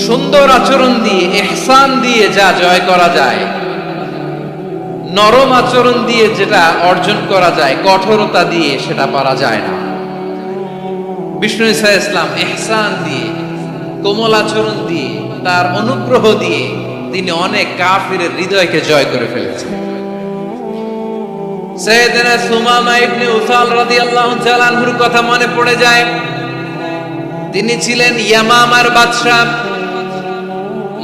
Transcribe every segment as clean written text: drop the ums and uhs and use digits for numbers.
সুন্দর আচরণ দিয়ে, ইহসান দিয়ে যা জয় করা যায়, নরম আচরণ দিয়ে যেটা অর্জন করা যায়, কঠোরতা দিয়ে সেটা পারা যায় না। বিষ্ণু ঈসা ইসলাম ইহসান দিয়ে, কোমল আচরণ দিয়ে, তার অনুগ্রহ দিয়ে তিনি অনেক কাফিরের হৃদয়কে জয় করে ফেলেছেন। সাইয়েদনা সুমামা ইবনে উসাল রাদিয়াল্লাহু তাআলা আনহুর কথা মনে পড়ে যায়। তিনি ছিলেন ইয়ামামার বাদশা।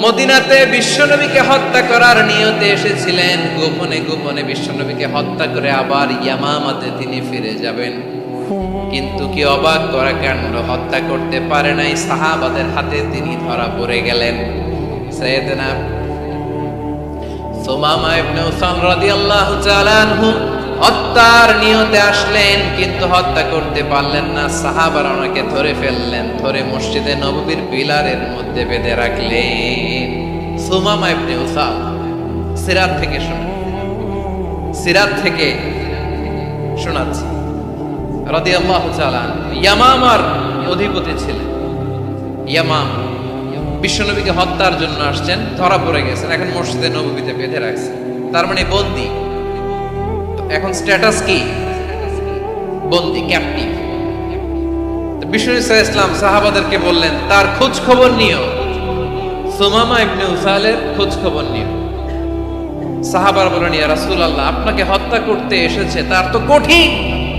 মদিনাতে বিশ্বনবীকে হত্যা করার নিয়তে এসেছিলেন। গোপনে গোপনে বিশ্বনবীকে হত্যা করে আবার ইয়ামামাতে তিনি ফিরে যাবেন। কিন্তু কি অবাক করা কাণ্ড, হত্যা করতে পারে নাই, সাহাবাদের হাতে তিনি ধরা পড়ে গেলেন। সাইয়েদনা সুমামা ইবনে উসাল রাদিয়াল্লাহু তাআলা আনহু হত্যার নিয়তে আসলেন, কিন্তু হত্যা করতে পারলেন না। সাহাবারা ওনাকে ধরে ফেললেন, ধরে মসজিদে নববীর পিলারের মধ্যে বেঁধে রাখলেন। সুমামা ইবনে উসাল সিরাত থেকে শোনাচ্ছি রাদিয়াল্লাহু তাআলা ইয়ামামার অধিপতি ছিলেন। ইয়ামাম বিশ্বনবীকে হত্যার জন্য আসছেন, ধরা পড়ে গেছেন, এখন মসজিদে নববীতে বেঁধে রাখছেন, তার মানে বন্দী। এখন স্ট্যাটাস কি? বন্দী, ক্যাপ্টিভ। বিষ্ণু ঈসা ইসলাম সাহাবাদেরকে বললেন তার খোঁজ খবর নিও, সুমামা ইবনে উসালের খোঁজ খবর নিও। সাহাবারা বলেন ইয়া রাসূলুল্লাহ, আপনাকে হত্যা করতে এসেছে, তার তো কঠিন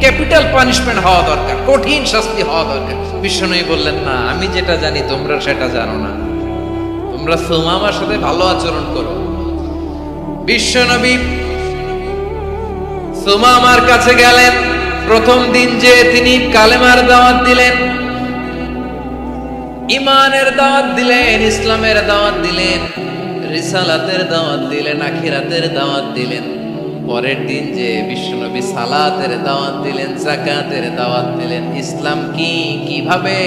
ক্যাপিটাল পানিশমেন্ট হওয়া দরকার, কঠিন শাস্তি হওয়া দরকার। বিষ্ণু বললেন না, আমি যেটা জানি তোমরা সেটা জানো না, তোমরা সুমামার সাথে ভালো আচরণ করো। বিশ্বনবী সুমামার কাছে গেলেন। প্রথম দিন যে তিনি কালেমার দাওয়াত দিলেন, ঈমানের দাওয়াত দিলেন, ইসলামের দাওয়াত দিলেন, রিসালাতের দাওয়াত দিলেন, আখিরাতের দাওয়াত দিলেন। পরের দিন যে বিশ্বনবী সালাতের দাওয়াত দিলেন, যাকাতের দাওয়াত দিলেন, ইসলাম কি, কিভাবে,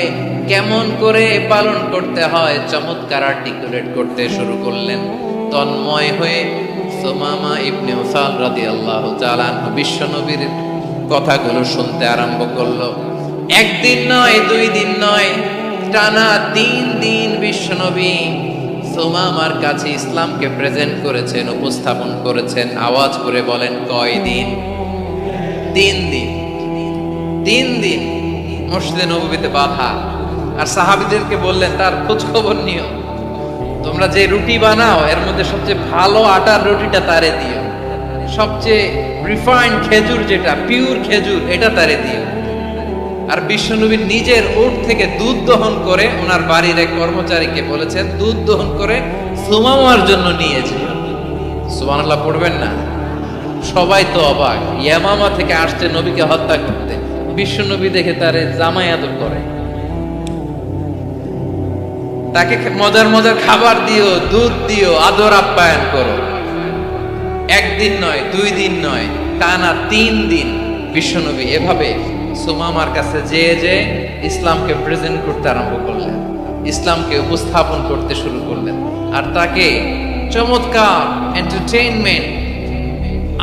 কেমন করে পালন করতে হয় চমৎকার আর্টিকুলেট করতে শুরু করলেন। তন্ময় হয়ে সুমামা ইবনে উসাল রাদিয়াল্লাহু তাআলা বিশ্বনবীর কথাগুলো শুনতে আরম্ভ করলো। একদিন নয়, 2 দিন নয়, টানা 3 দিন বিশ্বনবী সুমামার কাছে ইসলামকে প্রেজেন্ট করেছেন, উপস্থাপন করেছেন। আওয়াজ করে বলেন কয়দিন? 3 দিন। 3 দিন মসজিদে নববীতে বাধা। আর সাহাবীদেরকে বললেন তার খোঁজ খবর নিও, তোমরা যে রুটি বানাও এর মধ্যে সবচেয়ে ভালো আটার রুটিটা তারে দিও, সবচেয়ে রিফাইন্ড খেজুর, যেটা পিওর খেজুর, এটা তারে দিও। আর বিশ্বনবী নিজের উট থেকে দুধ দহন করে ওনার বাড়ির এক কর্মচারীকে বলেছেন দুধ দহন করে সুমামার জন্য নিয়েছে। সুবহানাল্লাহ পড়বেন না? সবাই তো অবাক, ইয়ামামা থেকে আসছে নবীকে হত্যা করতে, বিশ্বনবী দেখে তারে জামাই আদর করে, তাকে মজার মজার খাবার দিও, দুধ দিও, আদর আপ্যায়ন করো। 1 দিন নয়, 2 দিন নয়, টানা 3 দিন বিশ্বনবী এভাবে সুমামার কাছে যে ইসলামকে প্রেজেন্ট করতে আরম্ভ করলেন, ইসলামকে উপস্থাপন করতে শুরু করলেন। আর তাকে চমৎকার এন্টারটেইনমেন্ট,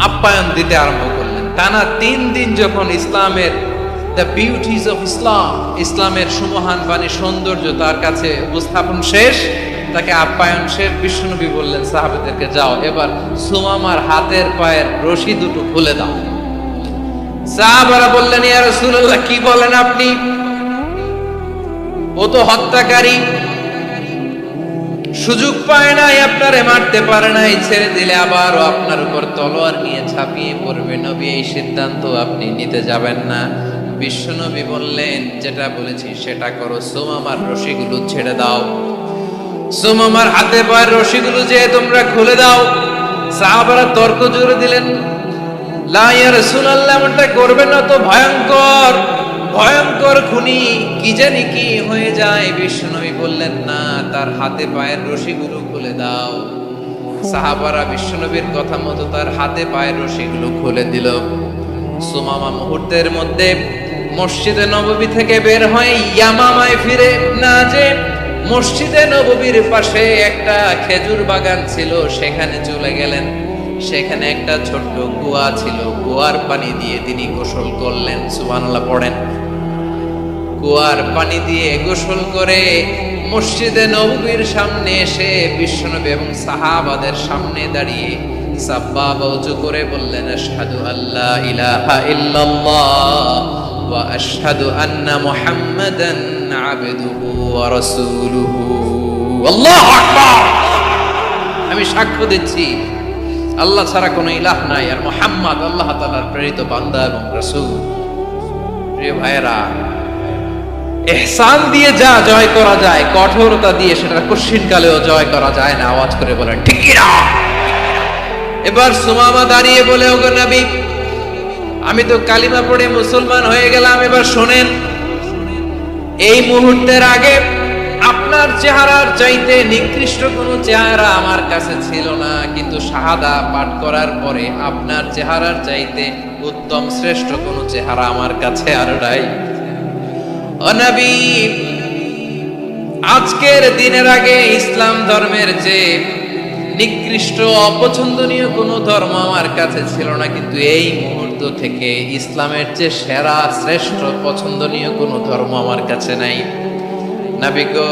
আপ্যায়ন দিতে আরম্ভ করলেন। টানা 3 দিন যখন ইসলামের দ্য বিউটিজ অফ ইসলাম, ইসলামের সুমহান বাণী, সৌন্দর্য তার কাছে উপস্থাপন শেষ, তাকে আপ্যায়ন শেষ, বিশ্বনবী বললেন সাহাবাদেরকে যাও এবার সুমামার হাতের পায়ের রশি দুটো খুলে দাও। সাহাবারা বললেন ইয়া রাসূলুল্লাহ, কি বলেন আপনি? ও তো হত্যাকারী, সুযোগ পায় নাই, আপনারে মারতে পারে নাই, ছেড়ে দিলে আবারও আপনার উপর তলোয়ার নিয়ে ঝাঁপিয়ে পড়বে। নবী এই সিদ্ধান্ত আপনি নিতে যাবেন না। বিশ্বনবী বললেন যেটা বলেছি সেটা করো, সুমামার রশিগুলো ছেড়ে দাও, সুমামার হাতে পায়ের রশিগুলো যে তোমরা খুলে দাও। সাহাবারা তর্ক জুড়ে দিলেন, লা ইয়া রাসূলুল্লাহ, এমনটা করবেন না তো, ভয়ঙ্কর ভয়ঙ্কর খুনি, কি জানি কি হয়ে যায়। বিশ্বনবী বললেন না, তার হাতে পায়ের রশিগুলো খুলে দাও। সাহাবারা বিশ্বনবীর কথা মতো তার হাতে পায়ের রশিগুলো খুলে দিল। সুমামা মুহূর্তের মধ্যে মসজিদে নববী থেকে বের হয়ে ইয়ামামায় ফিরে না যে মসজিদে নববীর পাশে একটা খেজুর বাগান ছিল সেখানে চলে গেলেন। সেখানে একটা ছোট্ট কুয়া ছিল, কুয়ার পানি দিয়ে তিনি গোসল করলেন। সুবহানাল্লাহ পড়েন। কুয়ার পানি দিয়ে গোসল করে মসজিদে নববীর সামনে এসে বিশ্বনবী এবং সাহাবাদের সামনে দাঁড়িয়ে সাব্বাবা উঁচু করে বললেন, আশহাদু আল্লা ইলাহা ইল্লাল্লাহ ওয়া আশহাদু আন্না মুহাম্মাদান আবদুহু ওয়া রাসূলুহু। আল্লাহু আকবার। আমি সাক্ষ্য দিচ্ছি আল্লাহ ছাড়া কোনো ইলাহ নাই, আর মুহাম্মদ আল্লাহ তাআলার প্রেরিত বান্দা এবং রাসূল। প্রিয় ভাইরা, ইহসান দিয়ে যা জয় করা যায়, কঠোরতা দিয়ে সেটা কঠিন কালেও জয় করা যায় না। আওয়াজ করে বলেন ঠিক কি না? এবার সুমামা দাঁড়িয়ে বলে, ওগো নবী, আমি তো কালিমা পড়ে মুসলমান হয়ে গেলাম, এবার শোনেন, এই মুহূর্তের আগে আপনার চেহারার চাইতে নিকৃষ্ট কোনো চেহারা আমার কাছে ছিল না, কিন্তু শাহাদা পাঠ করার পরে আপনার চেহারার চাইতে উত্তম শ্রেষ্ঠ কোনো চেহারা আমার কাছে আর নাই। ও নবী, আজকের দিনের আগে ইসলাম ধর্মের যে নিকৃষ্ট অপছন্দনীয় কোনো ধর্ম আমার কাছে ছিল না, কিন্তু এই মুহূর্ত থেকে ইসলামের যে সেরা শ্রেষ্ঠ পছন্দনীয় কোনো ধর্ম আমার কাছে নাই। নবী গো,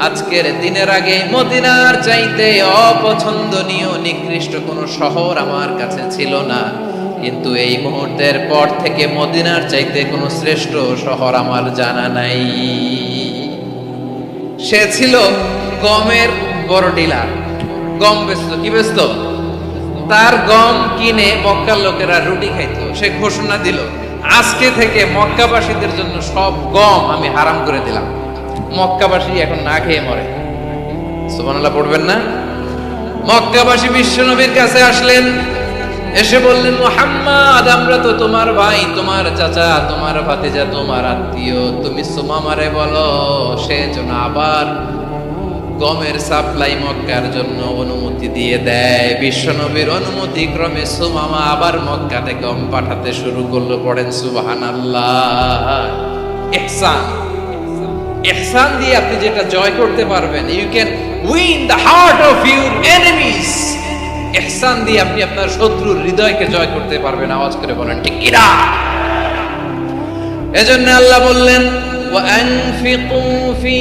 আজকের দিনের আগে মদিনার চাইতে অপছন্দনীয় নিকৃষ্ট কোনো শহর আমার কাছে ছিল না, কিন্তু এই মুহূর্তের পর থেকে মদিনার চাইতে কোনো শ্রেষ্ঠ শহর আমার জানা নাই। সে ছিল গমের বড় ডিলার, গম বেচতো। কি বেচতো? তার গম কিনে মক্কার লোকেরা রুটি খাইতো। সে ঘোষণা দিল, আজকে থেকে মক্কাবাসীদের জন্য সব গম আমি হারাম করে দিলাম, মক্কাবাসী এখন না খেয়ে মরে। সুবহানাল্লাহ পড়বেন না? মক্কাবাসী বিশ্বনবীর কাছে আসলেন, এসে বললেন, মুহাম্মদ, আমরা তো তোমার ভাই, তোমার চাচা, তোমার ভাতিজা, তোমার আত্মীয়, তুমি সুমামারে বলো সে যেন আবার গমের সাপ্লাই মক্কার জন্য অনুমতি দিয়ে দেয়। বিশ্বনবীর অনুমতি ক্রমে সুমামা আবার মক্কাতে গম পাঠাতে শুরু করলো। পড়েন সুবহানাল্লাহ। ইহসান, ইহসান দিয়ে আপনি যেটা জয় করতে পারবেন, you can win the heart of your enemies. ইহসান দিয়ে আপনি আপনার শত্রুর হৃদয়কে জয় করতে পারবেন। আওয়াজ করে বলেন ঠিক কি না? এজন্য আল্লাহ বললেন, ওয়া আনফিকু ফি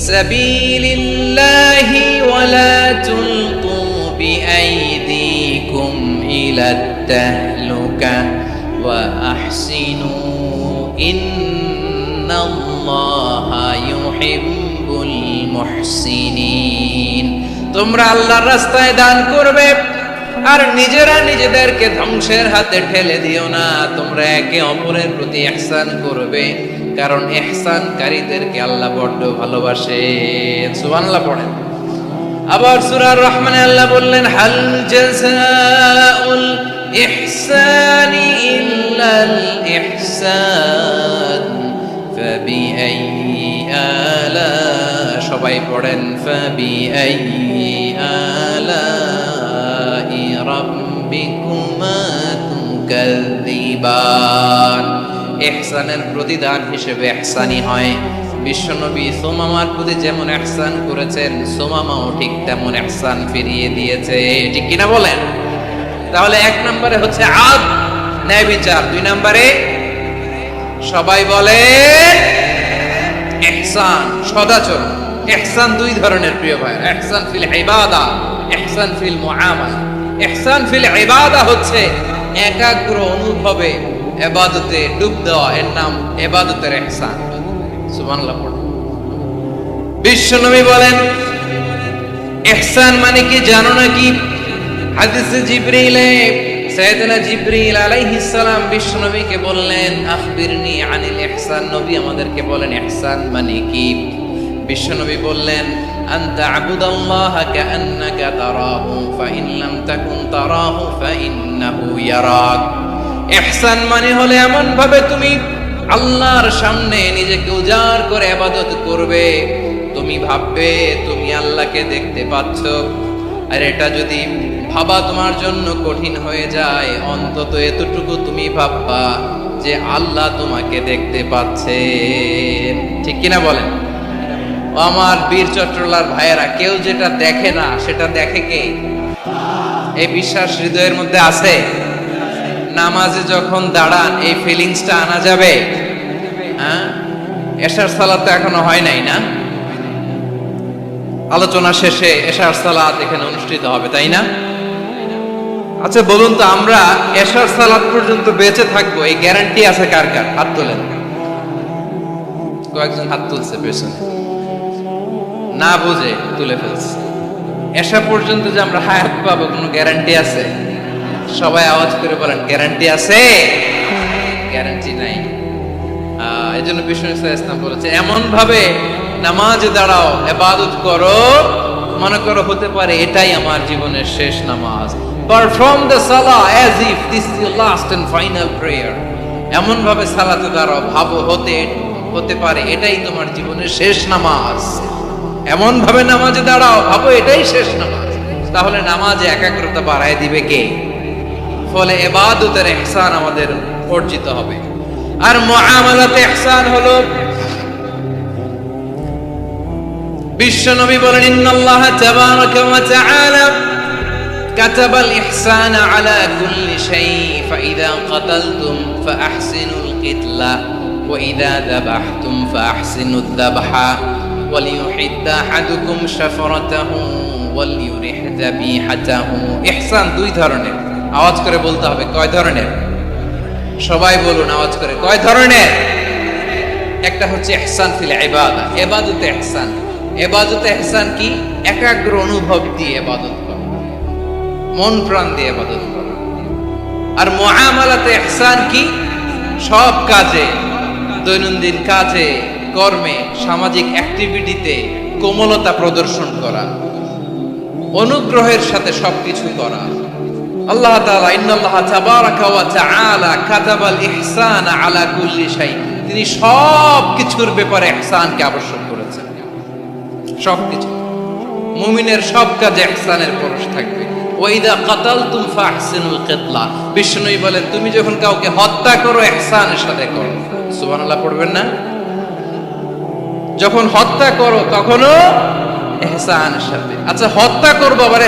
সাবিলিল্লাহি ওয়া লা তুলকু বিআইদিকুম ইলাত তাহলুকা ওয়া আহসিনু ইন্নাল্লাহা ইউহিব্বুল মুহসিনিন। তোমরা আল্লাহর রাস্তায় দান করবে আর নিজেরা নিজেদেরকে ধ্বংসের হাতে ঠেলে দিও না। তোমরা একে অপরের প্রতি ইহসান করবে, কারণ ইহসানকারীদেরকে আল্লাহ বড় ভালোবাসেন। সুবহানাল্লাহ পড়েন। আবার সূরা রহমানে আল্লাহ বললেন, হাল জাযাউল ইহসানি ইল্লাল ইহসান ফাবিআইয়ি আলা, সবাই পড়েন, ফাবিআইয়ি আলাই রাব্বিকুমা তুকাযযিবান। ইহসানের প্রতিদান হিসেবে ইহসানই হয়। বিশ্বনবী সুমামার প্রতি যেমন ইহসান করেছেন, সুমামাও ঠিক তেমন ইহসান ফিরিয়ে দিয়েছে। ঠিক কিনা বলেন? তাহলে এক নম্বরে হচ্ছে আদ, ন্যায় বিচার। দুই নম্বরে সবাই বলে ইহসান, সদাচরণ। ইহসান দুই ধরনের প্রিয় ভাই, ইহসান ফিল ইবাদা, ইহসান ফিল মুআমালা। ইহসান ফিল ইবাদা হচ্ছে একাগ্র অনুভবে ইবাদতে ডুব দেওয়া, এর নাম ইবাদতের ইহসান। সুবহানাল্লাহ। বিশ্বনবী বলেন, ইহসান মানে কি জানো নাকি? হাদিসে জিবরিলে সাইয়েদনা জিবরিল আলাইহিস সালাম বিশ্বনবীকে বললেন, আখবিরনি আনিল ইহসান। নবী আমাদেরকে বলেন ইহসান মানে কি? বিশ্বনবী বললেন, আনতা আবুদাল্লাহা কাআন্নাকা তারাহু ফাইন লাম তাকুন তারাহু ফাইন্নাহু ইয়ারাক। ইহসান মানে হলো এমন ভাবে তুমি আল্লাহর সামনে নিজেকে উজাড় করে ইবাদত করবে, তুমি ভাববে তুমি আল্লাহকে দেখতে পাচ্ছ। আর এটা যদি ভাবা তোমার জন্য কঠিন হয়ে যায়, অন্তত এতটুকু তুমি ভাববা যে আল্লাহ তোমাকে দেখতে পাচ্ছেন। ঠিক কিনা বলেন? আমার বীর চট্টলার ভাইয়েরা, কেউ যেটা দেখে না সেটা দেখে কে? এই বিশ্বাস হৃদয়ের মধ্যে আছে? নামাজে যখন দাঁড়ান এই ফিলিংসটা আনা যাবে? হ্যাঁ, এশার সালাত তো এখনো হয় নাই না? আলোচনা শেষে এশার সালাত এখানে অনুষ্ঠিত হবে, তাই না? আচ্ছা বলুন তো, আমরা এশার সালাত পর্যন্ত বেঁচে থাকবো এই গ্যারান্টি আছে কার কার? হাত তোলেন। কয়েকজন হাত তুলছে পেছনে, না বুঝে তুলে ফেলছে। এশা পর্যন্ত যে আমরা হায়াত পাবো কোনো গ্যারান্টি আছে? সবাই আওয়াজ করে বলেন, গ্যারান্টি আছে? গ্যারান্টি নাই। এই জন্য বিষ্ণু ইসলাম বলেছে, এমন ভাবে নামাজে দাঁড়াও, ইবাদত করো, মনে করো হতে পারে এটাই আমার জীবনের শেষ নামাজ। পারফর্ম দ্য সালাহ as if this is your last and final prayer. এমন ভাবে সালাতে দাঁড়াও, ভাবো হতে পারে এটাই তোমার জীবনের শেষ নামাজ। এমন ভাবে নামাজে দাঁড়াও, ভাবো এটাই শেষ নামাজ। তাহলে নামাজে একাগ্রতা বাড়ায় দিবে কে? ফলে ইবাদতের ইহসান আমাদের অর্জিত হবে। আর মুআমালাতে ইহসান হলো, বিশ্বনবী বলেন, ইন্নাল্লাহা তাবারাকা ওয়া তাআলা কাতাবাল ইহসানা আলা কুল্লি শাই, ফাইযা কাতালতুম ফাআহসিনুল কিতলা ওয়া ইযা যাবাহতুম ফাআহসিনুদ যাবহা ওয়ালিয়ুহিদ্দা আহাদুকুম শাফরাতাহু ওয়ালিয়ুরিহ যাবিহাতাহু। ইহসান দুই ধরনের, আওয়াজ করে বলতে হবে। কয় ধরনের? সবাই বলুন আওয়াজ করে, কয় ধরনের? একটা হচ্ছে ইহসান ফিল ইবাদা, ইবাদতে ইহসান। ইবাদতে ইহসান কি? একাগ্র অনুভব দিয়ে ইবাদত করা, মন প্রাণ দিয়ে ইবাদত করা। আর মুআমালাতে ইহসান কি? সব কাজে, দৈনন্দিন কাজে, কর্মে, সামাজিক অ্যাক্টিভিটিতে কোমলতা প্রদর্শন করা, অনুগ্রহের সাথে সবকিছু করা। আল্লাহ তাআলা ইন্নাল্লাহা তাবারাকা ওয়া তাআলা কাতাবাল ইহসানা আলা কুল্লি শাই, তিনি সব কিছুর ব্যাপারে ইহসানকে আবশ্যক করেছেন। সবকিছু, মুমিনের সব কাজে ইহসানের পরশ থাকবে। ওয়া ইযা কাতালতুম ফাহসিনুল কিতলা, বিষ্ণুই বলেন তুমি যখন কাউকে হত্যা করো ইহসানের সাথে করো। সুবহানাল্লাহ পড়বেন না? যখন হত্যা করো তখনও ইহসানের সাথে। আচ্ছা হত্যা করবো আবার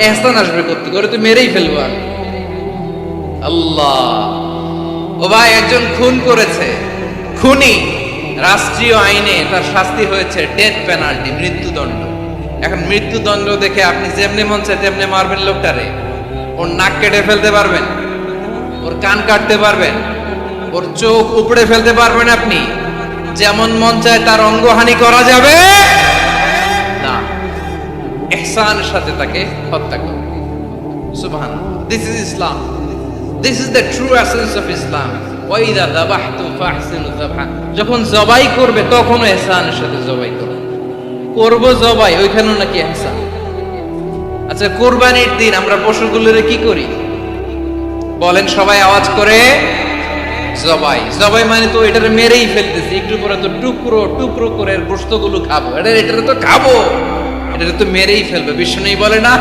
ইহসান আসবে করতে করে, তুই মেরেই ফেলবো আমি। আল্লাহ, ও ভাই একজন খুন করেছে, খুনি, রাষ্ট্রীয় আইনে তার শাস্তি হয়েছে ডেথ পেনাল্টি, মৃত্যুদণ্ড। এখন মৃত্যুদণ্ড দেখে আপনি যেমনি মন চায় তেমনি মারবেন লোকটারে? ওর নাক কেটে ফেলতে পারবেন? ওর কান কাটতে পারবেন? ওর চোখ উপড়ে ফেলতে পারবেন আপনি? যেমন মন চায় তার অঙ্গহানি করা যাবে না। ইহসানের সাথে তাকে হত্যা করবে। সুবহানাল্লাহ, this is Islam, this is the true essence of Islam. ওয়া ইযা যাবাহতুম ফাহসিনু যাবহা, যখন জবাই করবে তখনও ইহসানের সাথে জবাই করবে। করব জবাই, ওইখানেও নাকি ইহসান। আচ্ছা কুরবানির দিন আমরা পশুগুলোরে কি করি বলেন সবাই আওয়াজ করে? জবাই। জবাই মানে তো এটারে মেরেই ফেলতেছি, একটু পরে তো টুকরো টুকরো করে গোশতগুলো খাবো। এটারে তো খাবো, এটারে তো মেরেই ফেলবে। বিষ্ণু বলে না,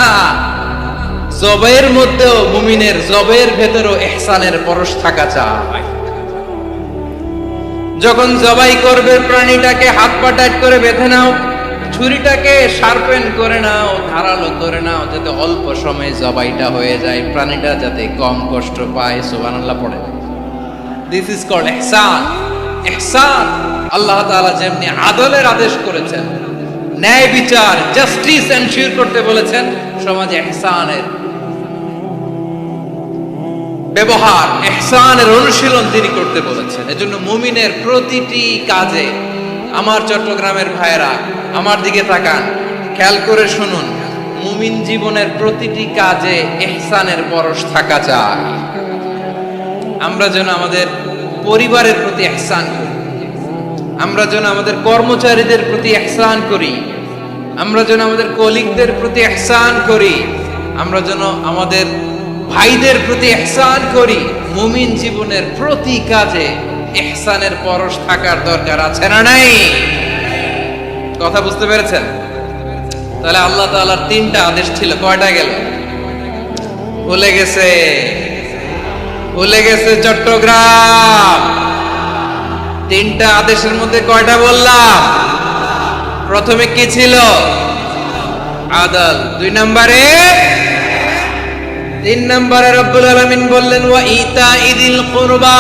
জবাইয়ের মধ্যেও, মুমিনের জবাইয়ের ভেতরেও ইহসানের পরশ থাকা চাই। যখন জবাই করবে প্রাণীটাকে হাত পা টাইট করে বেঁধে নাও, ছুরিটাকে শার্পেন করে নাও, ধারালো করে নাও, যাতে অল্প সময়ে জবাইটা হয়ে যায়, প্রাণীটা যাতে কম কষ্ট পায়। সুবহানাল্লাহ পড়ে। দিস ইজ কল্ড ইহসান। ইহসান, আল্লাহ তাআলা যেমনি আদলের আদেশ করেছেন, ন্যায় বিচার, জাস্টিস এনশিওর করতে বলেছেন, সমাজে ইহসানের ব্যবহার, ইহসানের অনুশীলন তিনি করতে বলেছেন। এজন্য মুমিনের প্রতিটি কাজে, আমার চট্টগ্রামের ভাইয়েরা আমার দিকে তাকান, খেয়াল করে শুনুন, মুমিন জীবনের প্রতিটি কাজে ইহসানের পরশ থাকা চাই। আমরা যেন আমাদের পরিবারের প্রতি ইহসান করি, আমরা যেন আমাদের কর্মচারীদের প্রতি ইহসান করি, আমরা যেন আমাদের কলিগদের প্রতি ইহসান করি, আমরা যেন আমাদের ভাইদের প্রতি ইহসান করি। মুমিন জীবনের প্রতি কাজে ইহসানের পরশ থাকার দরকার আছে না নাই? কথা বুঝতে পেরেছেন? তাহলে আল্লাহ তাআলার তিনটা আদেশ ছিল, কয়টা গেল? ভুলে গেছে, ভুলে গেছে চট্টগ্রাম। তিনটা আদেশের মধ্যে কয়টা বললাম? প্রথমে কি ছিল? আদল। 2 নম্বরে, 3 নম্বরে রব্বুল আলামিন বললেন ওয়া ইতাইদিল কুরবা,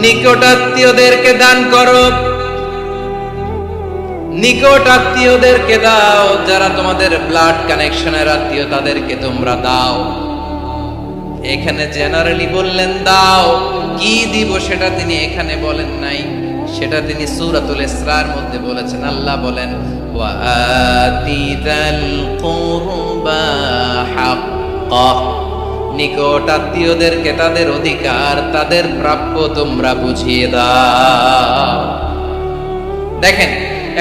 নিকটাত্মীয়দেরকে দান করো। নিকট আত্মীয়দেরকে দাও, যারা তোমাদের ব্লাড কানেকশনের আত্মীয় তাদেরকে তোমরা দাও। এখানে জেনারেলি বললেন দাও, কি দিব সেটা তিনি এখানে বলেন নাই, সেটা তিনি সূরাতুল ইসরার মধ্যে বলেছেন। আল্লাহ বলেন ওয়া আতিদাল কুরবা হাক্কা, নিকট আত্মীয়দেরকে তাদের অধিকার, তাদের প্রাপ্য তোমরা বুঝিয়ে দাও। দেখেন,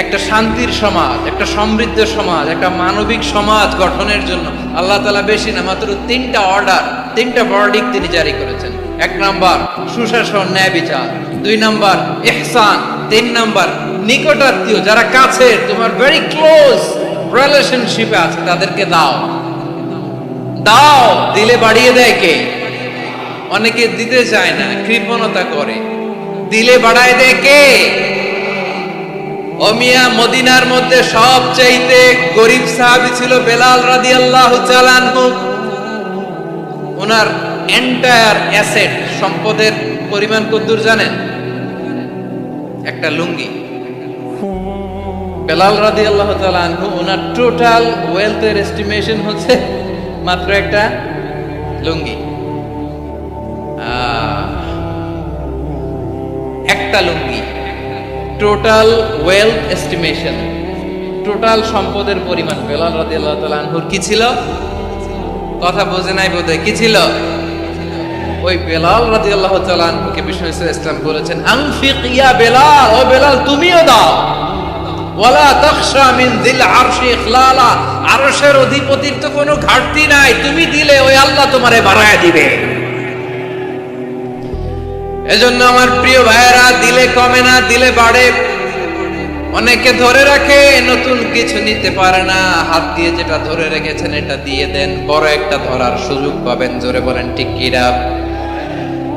একটা শান্তির সমাজ, একটা সমৃদ্ধ সমাজ, একটা মানবিক সমাজ গঠনের জন্য আল্লাহ তাআলা বেশি না, মাত্র তিনটা অর্ডার, তিনটা ভার্ডিক্ট তিনি জারি করেছেন। এক নাম্বার সুশাসন, ন্যায় বিচার। দুই নাম্বার ইহসান। তিন নাম্বার নিকট আত্মীয়, যারা কাছে, তোমার ভেরি ক্লোজ রিলেশনশিপে আছে, তাদেরকে দাও। দাও, দিলে বাড়িয়ে দেয় কে? অনেকে দিতে চায় না, কৃপণতা করে। দিলে বাড়ায় দেয় কে? ওমিয়া মদিনার মধ্যে সবচাইতে গরিব সাহাবী ছিল বেলাল রাদিয়াল্লাহু তাআলা আনহু। ওনার এন্টায়ার অ্যাসেট, সম্পদের পরিমাণ কতদূর জানেন? একটা লুঙ্গি। বেলাল রাদিয়াল্লাহু তাআলা আনহু, ওনার টোটাল ওয়েলথের এস্টিমেশন হচ্ছে মাত্র একটা লুঙ্গি। একটা লুঙ্গি, টোটাল ওয়েলথ এস্টিমেশন, টোটাল সম্পদের পরিমাণ বেলাল রাদিয়াল্লাহু তাআলা আনহুর কি ছিল? কথা বোঝে নাই বোধহয়। কি ছিল? ওই বেলাল রাদিয়াল্লাহু তাআলা আনহুকে বিষ্ণু ইসলাম বলেছেন, আনফিক ইয়া বেলাল, ও বেলাল তুমিও দাও। ওয়ালা তাখশা মিন যিল আরশি ইখলালা, আরশের অধিপতির তো কোনো ঘাটতি নাই, তুমি দিলে ওই আল্লাহ তোমারে বাড়ায় দিবে। এজন্য আমার প্রিয় ভাইয়েরা, দিলে কমে না, দিলে বাড়ে। অনেকে ধরে রাখে, নতুন কিছু নিতে পারে না, হাত দিয়ে যেটা ধরে রেখেছেন এটা দিয়ে দেন, বড় একটা ধরার সুযোগ পাবেন। জোরে বলেন ঠিক কিনা?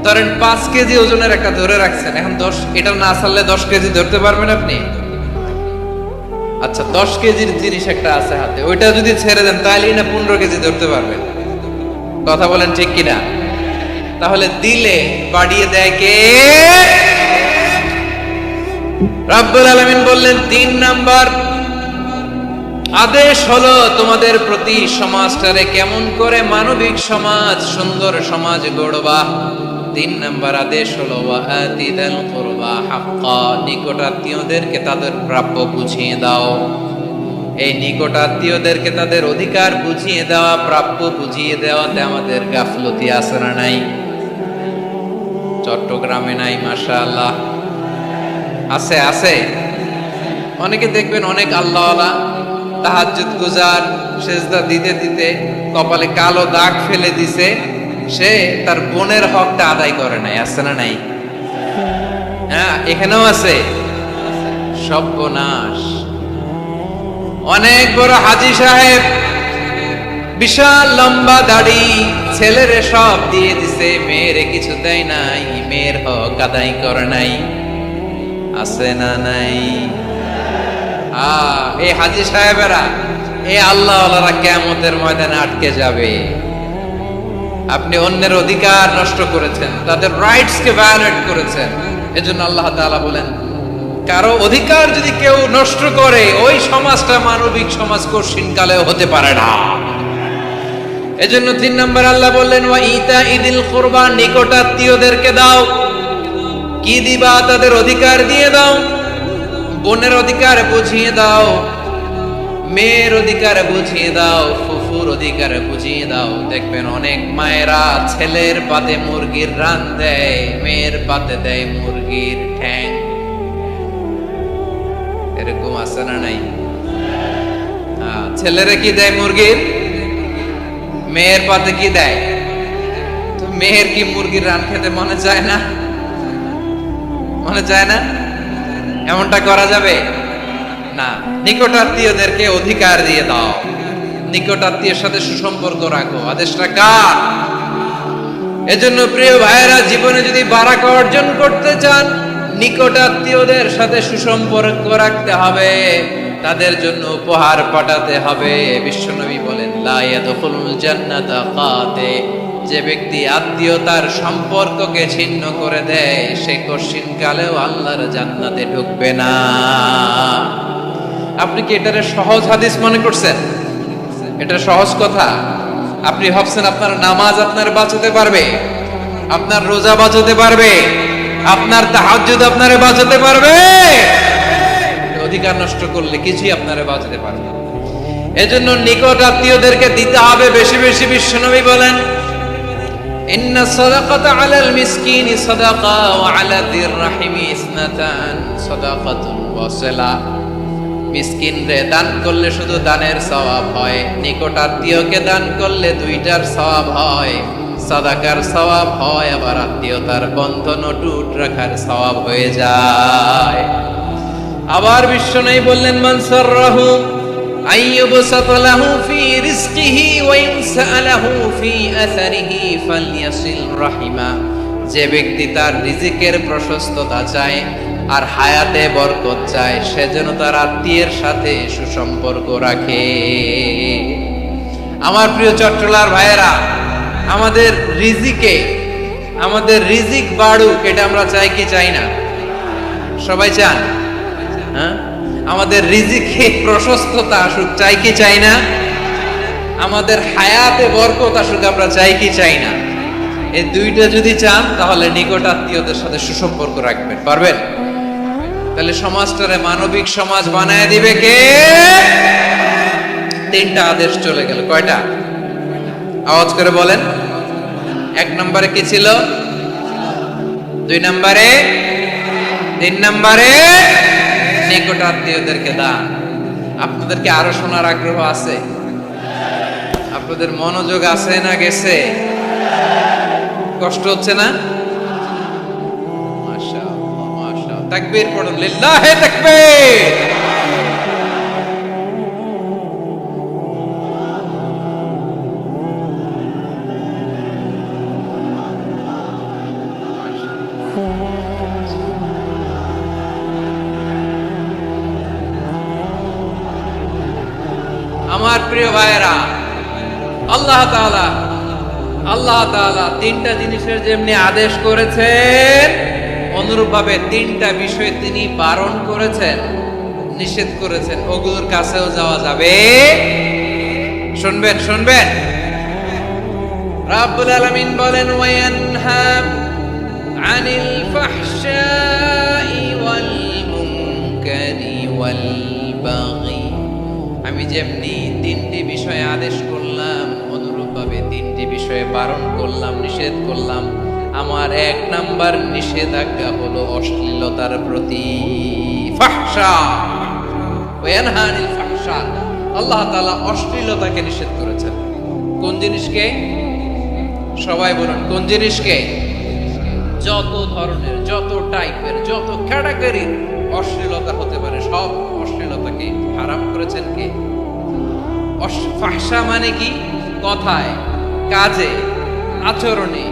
ধরেন 5 কেজি ওজনের একটা ধরে রাখছেন, এখন 10, এটা না ছাড়লে 10 কেজি ধরতে পারবেন আপনি? আচ্ছা, 10 কেজির জিনিস একটা আছে হাতে, ওইটা যদি ছেড়ে দেন তাহলে না 15 কেজি ধরতে পারবেন। কথা বলেন ঠিক কিনা? তাহলে দিলে বাড়িয়ে দেয় কে? রাব্বুল আলামিন বললেন 3 নাম্বার আদেশ হলো তোমাদের প্রতি সমাজটারে কেমন করে মানবিক সমাজ, সুন্দর সমাজ গড়বা। 3 নাম্বার আদেশ হলো ওয়া আতিদাল কুরবা হাক্কা, নিকট আত্মীয়দেরকে তাদের প্রাপ্য বুঝিয়ে দাও। এই নিকট আত্মীয়দেরকে তাদের অধিকার বুঝিয়ে দেওয়া, প্রাপ্য বুঝিয়ে দেওয়াতে আমাদের গাফলতি আছে না নাই? চট্টগ্রামে নাই? মাশাআল্লাহ আছে, আছে। অনেকে দেখবেন অনেক আল্লাহওয়ালা, তাহাজ্জুদ গুজার, সেজদা দিতে দিতে কপালে কালো দাগ ফেলে দিছে, সে তার বোনের হকটা আদায় করে নাই। আছে না নাই? হ্যাঁ, এখানেও আছে। সর্বনাশ। অনেক বড় হাজী সাহেব, বিশাল লম্বা দাড়ি, ছেলেরে সব দিয়ে দিছে, মেয়েরে কিছু দেয় নাই, মেয়ের হক আদায় করে নাই। আছে না নাই? এই হাজী সাহেবেরা, এই আল্লাহওয়ালারা কিয়ামতের ময়দানে আটকে যাবে। আপনি অন্যের অধিকার নষ্ট করেছেন, তাদের রাইটস কে ভায়োলেট করেছেন। এজন্য আল্লাহ তাআলা বলেন, কারো অধিকার যদি কেউ নষ্ট করে, ওই সমাজটা মানবিক সমাজ কঠিন কালেও হতে পারে না। এজন্য 3 নম্বর আল্লাহ বললেন ওয়া ইতা ইদিল কুরবা, নিকট আত্মীয়দেরকে দাও। কি দিবা? তাদের অধিকার দিয়ে দাও। বোনের অধিকার বুঝিয়ে দাও, মেয়ের অধিকার বুঝিয়ে দাও, ফুফুর অধিকার বুঝিয়ে দাও। দেখবেন অনেক মায়েরা ছেলের পাতে মুরগির রান দেয়, মেয়ের পাতে দেয় মুরগির ঠ্যাং। এরকম আছে না নাই? ছেলেরা কি দেয়? মুরগির। মেয়ের পাতে কি দেয়? তো মেয়ের কি মুরগির রান খেতে মনে চায় না? মনে চায় না? এমনটা করা যাবে না। নিকট আত্মীয়দেরকে অধিকার দিয়ে দাও, নিকট আত্মীয়ের সাথে সুসম্পর্ক রাখো। আদেশটা কার? এজন্য প্রিয় ভাইয়েরা, জীবনে যদি বারাকা অর্জন করতে চান, নিকট আত্মীয়দের সাথে সুসম্পর্ক রাখতে হবে, তাদের জন্য উপহার পাঠাতে হবে। বিশ্বনবী বলেন, লা ইয়াদখুলুল জান্নাতা কাতে, যে ব্যক্তি আত্মীয়তার সম্পর্ককে ছিন্ন করে দেয়, সে কঠিন কালেও আল্লাহর জান্নাতে ঢুকবে না। আপনি কি এটারে সহজ হাদিস মনে করছেন? এটা সহজ কথা? আপনি ভাবছেন আপনার নামাজ আপনার বাঁচাতে পারবে, আপনার রোজা বাঁচাতে পারবে, আপনার তাহাজ্জুদ আপনারে বাঁচাতে পারবে? অধিকার নষ্ট করলে কিছুই আপনারে বাঁচাতে পারবে না। এজন্য নিকট আত্মীয়দেরকে দিতে হবে বেশি বেশি। বিশ্বনবী বলেন, ইন্না সাদাকাতা আলাল মিসকিনি সাদাকা ওয়া আলা যির রাহিমি ইসনাতান সাদাকাতুন ওয়া সিলা। মিসকিনরে দান করলে শুধু দানের সওয়াব হয়, নিকট আত্মীয়কে দান করলে দুইটার সওয়াব হয়। সাদাকার সওয়াব হয়, আবার আত্মীয়তার বন্ধন অটুট রাখার সওয়াব হয়ে যায়। আবার বিশ্বনবী বললেন, মান সাররাহু আইয়ুবসাতা লাহু ফি রিজকিহি ওয়া ইনসালাহু ফি আসারিহি ফালইয়াসিল রাহিমা। যে ব্যক্তি তার রিজিকের প্রশস্ততা চায় আর হায়াতে বরকত চায়, সে যেন তার আত্মীয়ের সাথে সুসম্পর্ক রাখে। আমার প্রিয় চট্টলার ভাইয়েরা, আমাদের রিজিক বাড়ুক, এটা আমরা চাই কি চাই না? সবাই চান? হ্যাঁ, আমাদের রিজিকে প্রশস্ততা আসুক, চাই কি চাই না? আমাদের হায়াতে বরকত আসুক, আমরা চাই কি চাই না? এই দুইটা যদি চান, তাহলে নিকট আত্মীয়দের সাথে সুসম্পর্ক রাখবেন, পারবেন? তাহলে সমাজটারে মানবিক সমাজ বানায় দিবে কে? তিনটা আদেশ চলে গেল। কয়টা? আওয়াজ করে বলেন। এক নম্বরে কি ছিল? 2 নম্বরে, 3 নম্বরে নিকট আত্মীয়দেরকে দান। আপনাদেরকে আরো শোনার আগ্রহ আছে? আপনাদের মনোযোগ আছে না গেছে? কষ্ট হচ্ছে না? মাশাআল্লাহ, মাশাআল্লাহ। তাকবীর পড়ুন, লিল্লাহি তাকবীর। আমার প্রিয় ভাইয়েরা, আল্লাহ তাআলা তিনটা জিনিসের যেমনি আদেশ করেছেন, অনুরূপ ভাবে তিনটা বিষয় তিনি বারণ করেছেন, নিষেধ করেছেন। ওগুলোর কাছেও যাওয়া যাবে। শুনবেন রাব্বুল আলামিন বলেন, ওয়ায়ানহা আনিল ফাহশাই ওয়াল মুনকারি ওয়াল বাগি। আমি যেমনি তিনটি বিষয়ে আদেশ করলাম, অনুরূপভাবে তিনটি বিষয়ে বারণ করলাম, নিষেধ করলাম। আমার 1 নাম্বার নিষেধাজ্ঞা হলো অশ্লীলতার প্রতি। ফাহশা, ওয়ায়ানহা আনিল ফাহশা। আল্লাহ তাআলা অশ্লীলতাকে নিষেধ করেছেন। কোন জিনিসকে? সবাই বলুন, কোন জিনিসকে? যত ধরনের, যত টাইপের, যত ক্যাটাগরির অশ্লীলতা হতে পারে, সব অশ্লীলতাকে হারাম করেছেন কে? ফাহশা মানে কি? কথায়, কাজে, আচরণে,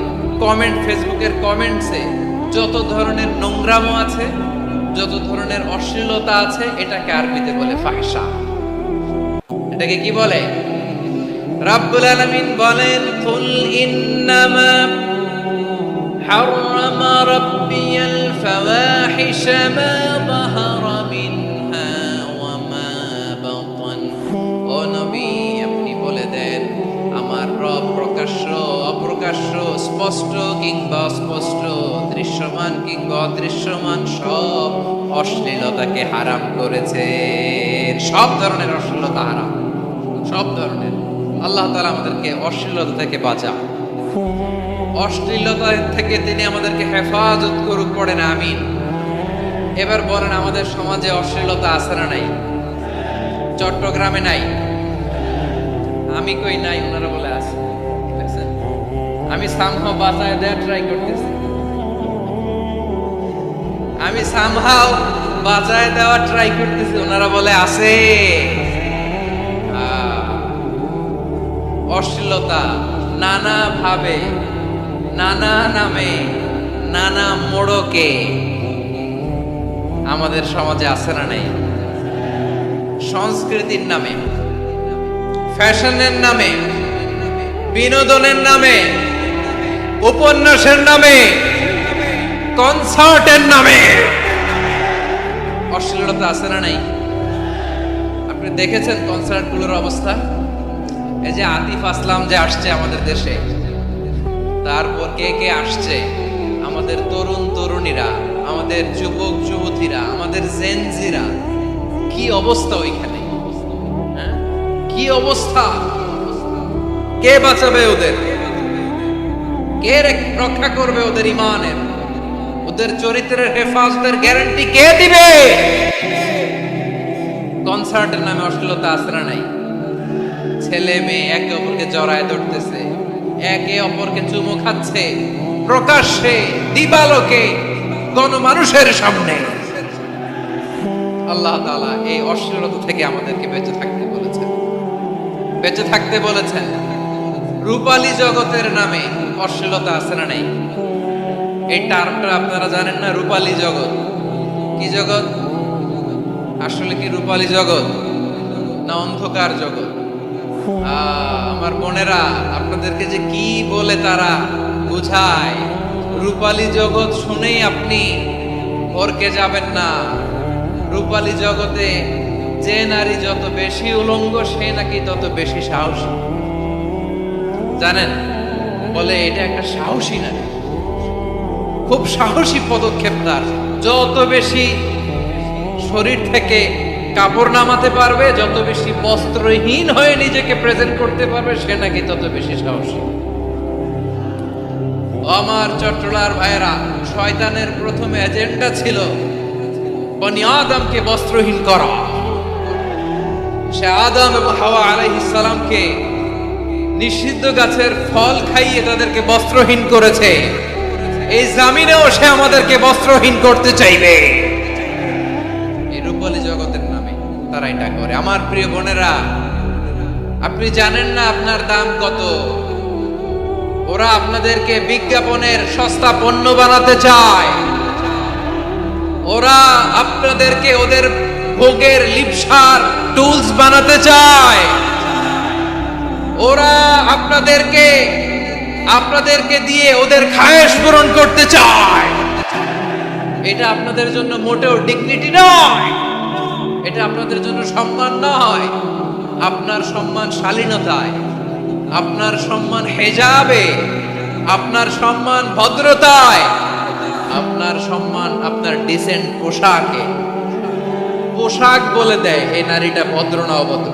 কমেন্ট, ফেসবুকের কমেন্টসে যত ধরনের নোংরামো আছে, যত ধরনের অশ্লীলতা আছে, এটাকে আরবিতে বলে ফাহশা। এটাকে কি বলে? রাব্বুল আলামিন বলেন, কুল ইন্নামা হারামা রাব্বিয়াল ফাওয়াহিশা মা যাহারা মিনহা ওয়া মা বাতান। ও নবী, আপনি বলে দেন, আমার রব প্রকাশ্য, অপ্রকাশ্য, স্পষ্ট কিংবা অস্পষ্ট, দৃশ্যমান কিংবা অদৃশ্যমান সব অশ্লীলতাকে হারাম করেছেন। সব ধরনের অশ্লীলতা হারাম, সব ধরনের। আল্লাহ তাআলা আমাদেরকে অশ্লীলতা থেকে বাঁচান, অশ্লীলতা থেকে তিনি আমাদেরকে হেফাজত করুক। পড়েন আমিন। এবার বলেন, আমাদের সমাজে অশ্লীলতা আছে না নাই? চট্টগ্রামে নাই? আমি কই নাই, ওনারা বলে আছে। দেখছেন, আমি সামহাও বাঁচায় দেওয়ার ট্রাই করতেছি, ওনারা বলে আছে। অশ্লীলতা নানা ভাবে, নানা নামে, নানা মোড়কে আমাদের সমাজে আছে না নাই? সংস্কৃতির নামে, ফ্যাশনের নামে, বিনোদনের নামে, উপন্যাসের নামে, কনসার্টের নামে অশ্লীলতা আছে না নাই? দেখেছেন কনসার্ট গুলোর অবস্থা? এই যে আতিফ আসলাম যে আসছে আমাদের দেশে, তারপর কে কে আসছে, আমাদের তরুণ তরুণীরা, আমাদের যুবক যুবতীরা, আমাদের জেনজিরা, কি অবস্থা ওইখানে, হ্যাঁ? কি অবস্থা! কে বাঁচাবে ওদের? কে রক্ষা করবে ওদের ইমানের, ওদের চরিত্রের হেফাজতের গ্যারান্টি কে দিবে? কনসার্টের নামে অশ্লীলতা আছে না নাই? ছেলে মেয়ে একে অপরকে জড়ায় ধরতেছে, একে অপরকে চুমু খাচ্ছে প্রকাশ্যে, দিবালোকে, গণমানুষের সামনে। আল্লাহ তাআলা এই অশ্লীলতা থেকে আমাদেরকে বেঁচে থাকতে বলেছেন, বেঁচে থাকতে বলেছেন। রূপালী জগতের নামে অশ্লীলতা আছে না নাই? এই টার্মটা আপনারা জানেন না? রূপালী জগৎ কি জগৎ? আসলে কি রূপালী জগৎ না অন্ধকার জগৎ? আমার বোনেরা, আপনাদেরকে যে কি বলে তারা বুঝায়, রূপালী জগৎ শুনেই আপনি ভরকে যাবেন না। রূপালী জগতে যে নারী যত বেশি উলঙ্গ, সে নাকি তত বেশি সাহসী। জানেন, বলে এটা একটা সাহসী নারী, খুব সাহসী পদক্ষেপ তার। যত বেশি শরীর থেকে কাপড় নামাতে পারবে, যত বেশি বস্ত্রহীন হয়ে নিজেকে প্রেজেন্ট করতে পারবে, সে নাকি তত বেশি সাহসী। আমার চট্টলার ভাইয়েরা, শয়তানের প্রথম এজেন্ডা ছিল বনি আদমকে বস্ত্রহীন করা। সে আদম এবং হাওয়া আলাইহিস সালামকে নিষিদ্ধ গাছের ফল খাইয়ে তাদেরকে বস্ত্রহীন করেছে। এই জামিনেও সে আমাদেরকে বস্ত্রহীন করতে চাইবে। এই রূপালী জগতের নামে তারা এটা করে। আমার প্রিয় বোনেরা, আপনি জানেন না আপনার দাম কত। ওরা আপনাদেরকে বিজ্ঞাপনের সস্তা পণ্য বানাতে চায়। ওরা আপনাদেরকে ওদের ভোগের লিপসার টুলস বানাতে চায়। ওরা আপনাদেরকে দিয়ে ওদের খায়েশ পূরণ করতে চায়। এটা আপনাদের জন্য মোটেও ডিগনিটি নয়, এটা আপনাদের জন্য সম্মান নয়। আপনার সম্মান শালীনতায়, আপনার সম্মান হেজাবে, আপনার সম্মান ভদ্রতায়, আপনার সম্মান আপনার ডিসেন্ট পোশাকে। পোশাক বলে দেয় এই নারীটা ভদ্র না অভদ্র।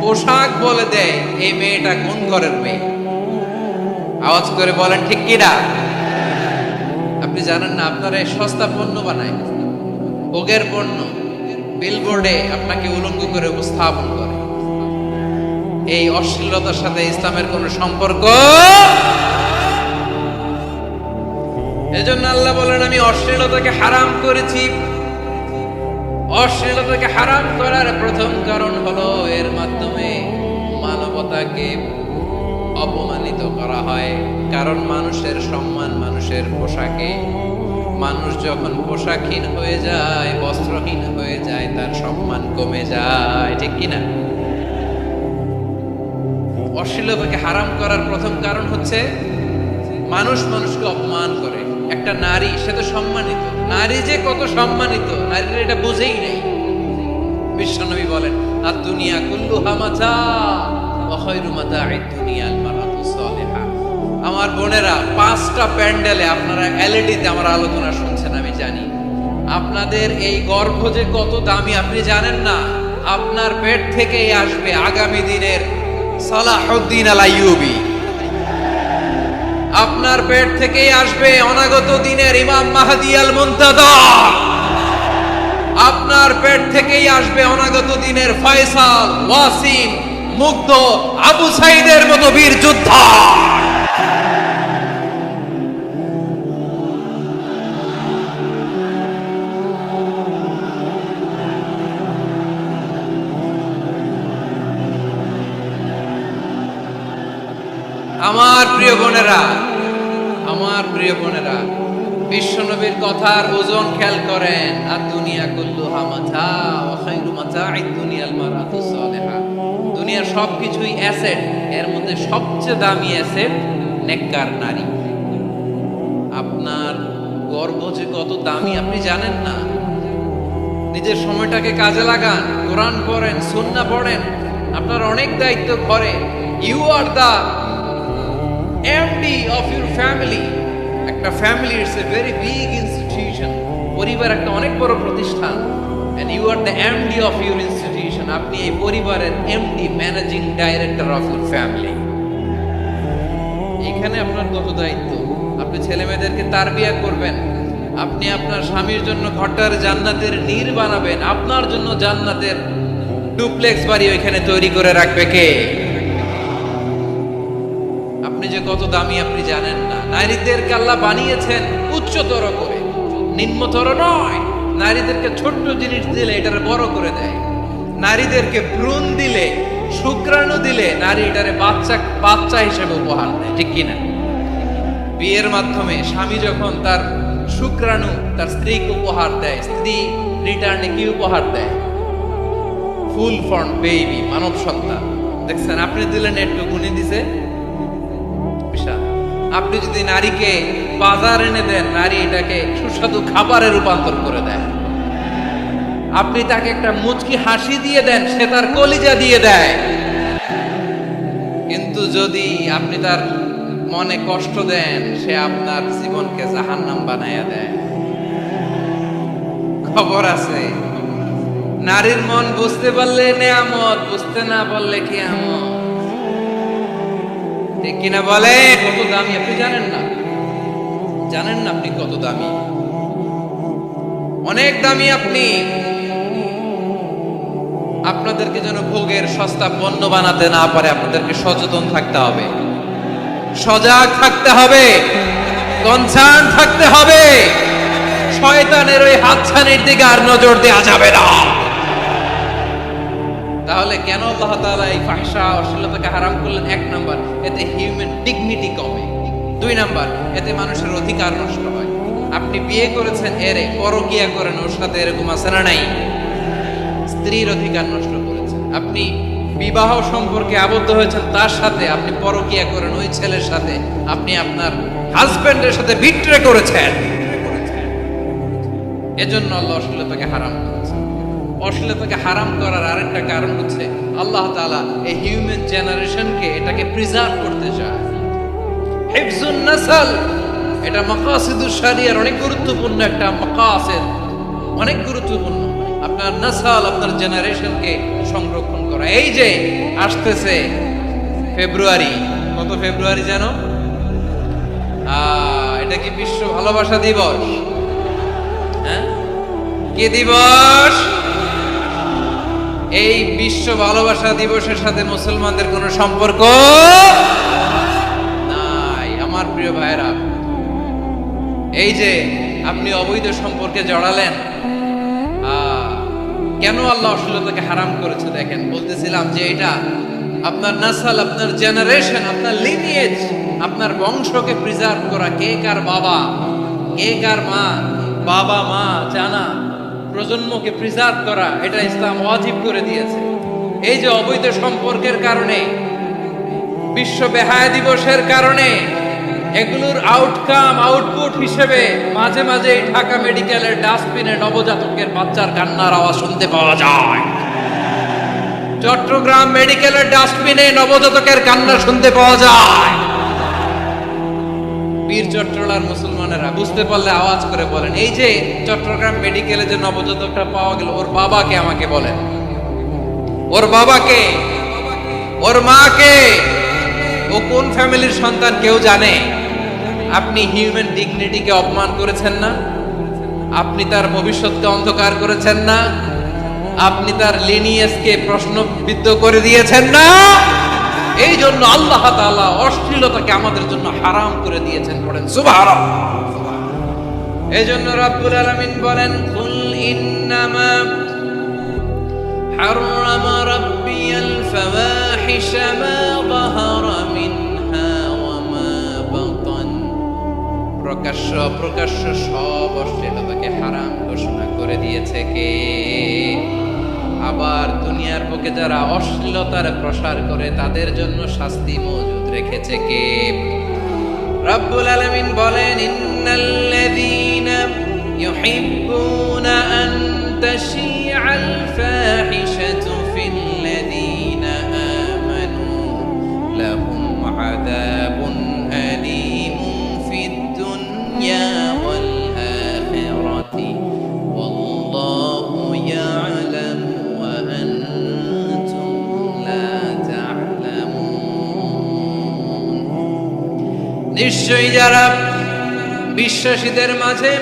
পোশাক বলে দেয় এই মেয়েটা কোন ঘরের মেয়ে। আওয়াজ করে বলেন ঠিক কিনা? আপনি জানেন না, আপনারা সস্তা পণ্য বানায়, ভোগের পণ্য, বিলবোর্ডে আপনাকে উলঙ্গ করে উপস্থাপন করে। এই অশ্লীলতার সাথে ইসলামের কোনো সম্পর্ক। এজন্য আল্লাহ বলেন, আমি অশ্লীলতাকে হারাম করেছি। অশ্লীলতাকে হারাম করার প্রথম কারণ হলো এর মাধ্যমে মানবতাকে অপমানিত করা হয়। কারণ মানুষের সম্মান মানুষের পোশাকে। মানুষ যখন পোশাকহীন হয়ে যায়, বস্ত্রহীন হয়ে যায়, তার সম্মান কমে যায়, ঠিক কিনা? অশ্লীলতাকে হারাম করার প্রথম কারণ হচ্ছে মানুষ মানুষকে অপমান করে। একটা নারী, সে তো সম্মানিত। নারী যে কত সম্মানিত, নারীরা এটা বুঝেই নেই। বিশ্বনবী বলেন, আর দুনিয়া কুল্লুহা মাতা ওয়া খায়রু মাতা'আদ দুনিয়াল মারআতুস সালিহা। আমার বোনেরা, 5টা প্যান্ডেলে আপনারা এলইডিতে আমার আলোচনা শুনছেন, আমি জানি। আপনাদের এই গর্ভ যে কত দামি আপনি জানেন না। আপনার পেট থেকেই আসবে আগামী দিনের সালাহুদ্দিন আল আইয়ুবী। আপনার পেট থেকেই আসবে অনাগত দিনের ইমাম মাহদী আল মুনতাযর। আপনার পেট থেকেই আসবে অনাগত দিনের ফয়সাল, ওয়াসিম, মুগ্ধ, আবু সাইদের মতো বীর যোদ্ধা। আমার প্রিয় বোনেরা, আমার প্রিয় বোনেরা, বিশ্বনবীর কথার ওজন খেয়াল করেন। আর দুনিয়া কুল্লুহা মাতা ওয়া খায়রু মাতা'আদ দুনিয়াল মারআতুস সালিহা। দুনিয়ার সবকিছুই অ্যাসেট, এর মধ্যে সবচেয়ে দামি অ্যাসেট নেককার নারী। আপনার গর্ভ যে কত দামি আপনি জানেন না। নিজের সময়টাকে কাজে লাগান, কোরআন পড়েন, সুন্নাহ পড়েন। আপনার অনেক দায়িত্ব ঘরে। You are the MD of your family. একটা family it's a very big institution. পরিবার একটা অনেক বড় প্রতিষ্ঠান। and you are the MD of your institution. আপনি এই পরিবারের MD, managing director of your family. এখানে আপনার কত দায়িত্ব। আপনি ছেলে মেয়েদেরকে তারবিয়া করবেন, আপনি আপনার স্বামীর জন্য ঘরটার জান্নাতের নীড় বানাবেন, আপনার জন্য জান্নাতের ডুপ্লেক্স বাড়ি ওইখানে তৈরি করে রাখবে কে? আপনি যে কত দামি আপনি জানেন না। নারীদেরকে আল্লাহ বানিয়েছেন উচ্চতর করে, নিম্নতর নয়। নারীদেরকে ছোট্ট জিনিস দিলে এটারে বড় করে দেয়। নারীদেরকে ভ্রূণ দিলে, শুক্রাণু দিলে নারী এটারে বাচ্চা হিসেবে উপহার দেয়, ঠিক কিনা? বিয়ের মাধ্যমে স্বামী যখন তার শুক্রাণু তার স্ত্রীকে উপহার দেয়, স্ত্রী রিটার্নে কি উপহার দেয়? ফুল ফর্ম বেবি, মানব সন্তান। দেখছেন, আপনি দিলেন একটু গুণে দিছে বিশাল। আপনি যদি নারীকে বাজার এনে দেন, নারী এটাকে সুস্বাদু খাবারে রূপান্তর করে দেয়। আপনি তাকে একটা মুচকি হাসি দিয়ে দেন, সে তার কলিজা দিয়ে দেয়। কিন্তু যদি আপনি তার মনে কষ্ট দেন, সে আপনার জীবনকে জাহান্নাম বানাইয়া দেয়। খবর আছে, নারীর মন বুঝতে পারলে নেয়ামত, বুঝতে না পারলে কিয়ামত। ঠিক কিনা বলে? কত দামি আপনি জানেন না, জানেন না আপনি কত দামি, অনেক দামি আপনি। আপনাদেরকে যেন ভোগের সস্তা পণ্য বানাতে না পারে, আপনাদেরকে সচেতন থাকতে হবে, সজাগ থাকতে হবে, কনসার্ন থাকতে হবে। শয়তানের ওই হাতছানির দিকে আর নজর দেওয়া যাবে না। তাহলে কেন আল্লাহ তাআলা এই ফাহশা অশ্লীলতাকে হারাম করলেন? 1 নাম্বার, এতে হিউম্যান ডিগনিটি কমে। 2 নাম্বার, এতে মানুষের অধিকার নষ্ট হয়। আপনি বিয়ে করেছেন, এরে পরকিয়া করেন, ওর সাথে এরকম আছে না নাই? স্ত্রীর অধিকার নষ্ট করেছেন। আপনি বিবাহ সম্পর্কে আবদ্ধ হয়েছেন, তার সাথে আপনি পরকিয়া করেন ওই ছেলের সাথে, আপনি আপনার হাজবেন্ডের সাথে বিট্রে করেছেন। এজন্য আল্লাহ অশ্লীলতাকে হারাম করেছেন। অশ্লীলতাকে হারাম করার আরেকটা কারণ হচ্ছে আল্লাহ তাআলা এই হিউম্যান জেনারেশনকে এটাকে প্রিজার্ভ করতে চায়। হিফজুন নাসল, এটা মাকাসিদুশ শরিয়ার অনেক গুরুত্বপূর্ণ একটা মাকাসিদ, অনেক গুরুত্বপূর্ণ। আপনার নাসল, আপনার জেনারেশনকে সংরক্ষণ করা। এই যে আসতেছে ফেব্রুয়ারি, কত ফেব্রুয়ারি জানো? এটা কি বিশ্ব ভালোবাসা দিবস? হ্যাঁ, কি দিবস? এই বিশ্ব ভালোবাসা দিবসের সাথে মুসলমানদের কোনো সম্পর্ক নাই। আমার প্রিয় ভাইরা, এই যে আপনি অবৈধ সম্পর্কে জড়ালেন, কেন আল্লাহ অশ্লীলতাকে হারাম করেছে? দেখেন, বলতেছিলাম যে এটা আপনার নাসল, আপনার জেনারেশন, আপনার লিনিয়েজ, আপনার বংশকে প্রিজার্ভ করা। কে কার বাবা, কে কার মা, বাবা মা জানা, প্রজন্মকে প্রিজার্ভ করা, এটা ইসলাম ওয়াজিব করে দিয়েছে। এই যে অবৈধ সম্পর্কের কারণে, বিশ্ব বেহায়া দিবসের কারণে, এগুলোর আউটকাম, আউটপুট হিসেবে মাঝে মাঝে ঢাকা মেডিকেলের ডাস্টবিনে নবজাতকের বাচ্চার কান্নার আওয়াজ শুনতে পাওয়া যায়। চট্টগ্রাম মেডিকেলের ডাস্টবিনে নবজাতকের কান্না শুনতে পাওয়া যায়। বীর চট্টলার মুসলমানেরা বুঝতে পারলে আওয়াজ করে বলেন, এই যে চট্টগ্রাম মেডিকেলে যে নবজাতকটা পাওয়া গেল, ওর বাবাকে আমাকে বলেন, ওর বাবাকে, ওর মাকে, ও কোন ফ্যামিলির সন্তান কেউ জানে? আপনি হিউম্যান ডিগনিটিকে অপমান করেছেন না? আপনি তার ভবিষ্যৎকে অন্ধকার করেছেন না? আপনি তার লিনিয়েজকে প্রশ্নবিদ্ধ করে দিয়েছেন না? এই জন্য আল্লাহ তাআলা অশ্লীলতাকে আমাদের জন্য হারাম করে দিয়েছেন। পড়েন সুবহানাল্লাহ। এই জন্য রাব্বুল আলামিন বলেন, কুল ইন্নামা হারামা রাব্বিয়াল ফাওয়াহিশা মা যাহারা মিনহা ওয়া মা বাতান। প্রকাশ্য অপ্রকাশ্য সব অশ্লীলতাকে হারাম ঘোষণা করে দিয়েছে কে? আবার দুনিয়ার বুকে যারা অশ্লীলতার প্রসার করে তাদের জন্য শাস্তি মজুদ রেখেছে কে? রব্বুল আলামিন বলেন, ইন্নাল্লাযীনা ইউহিব্বুনা আন تشيع الفاحشة في الذين آمنوا لهم عذاب أليم في الدنيا والآخرة والله يعلم وأنتم لا تعلمون নিশ্চয়ই যারা বিশ্বাসীদের মাঝে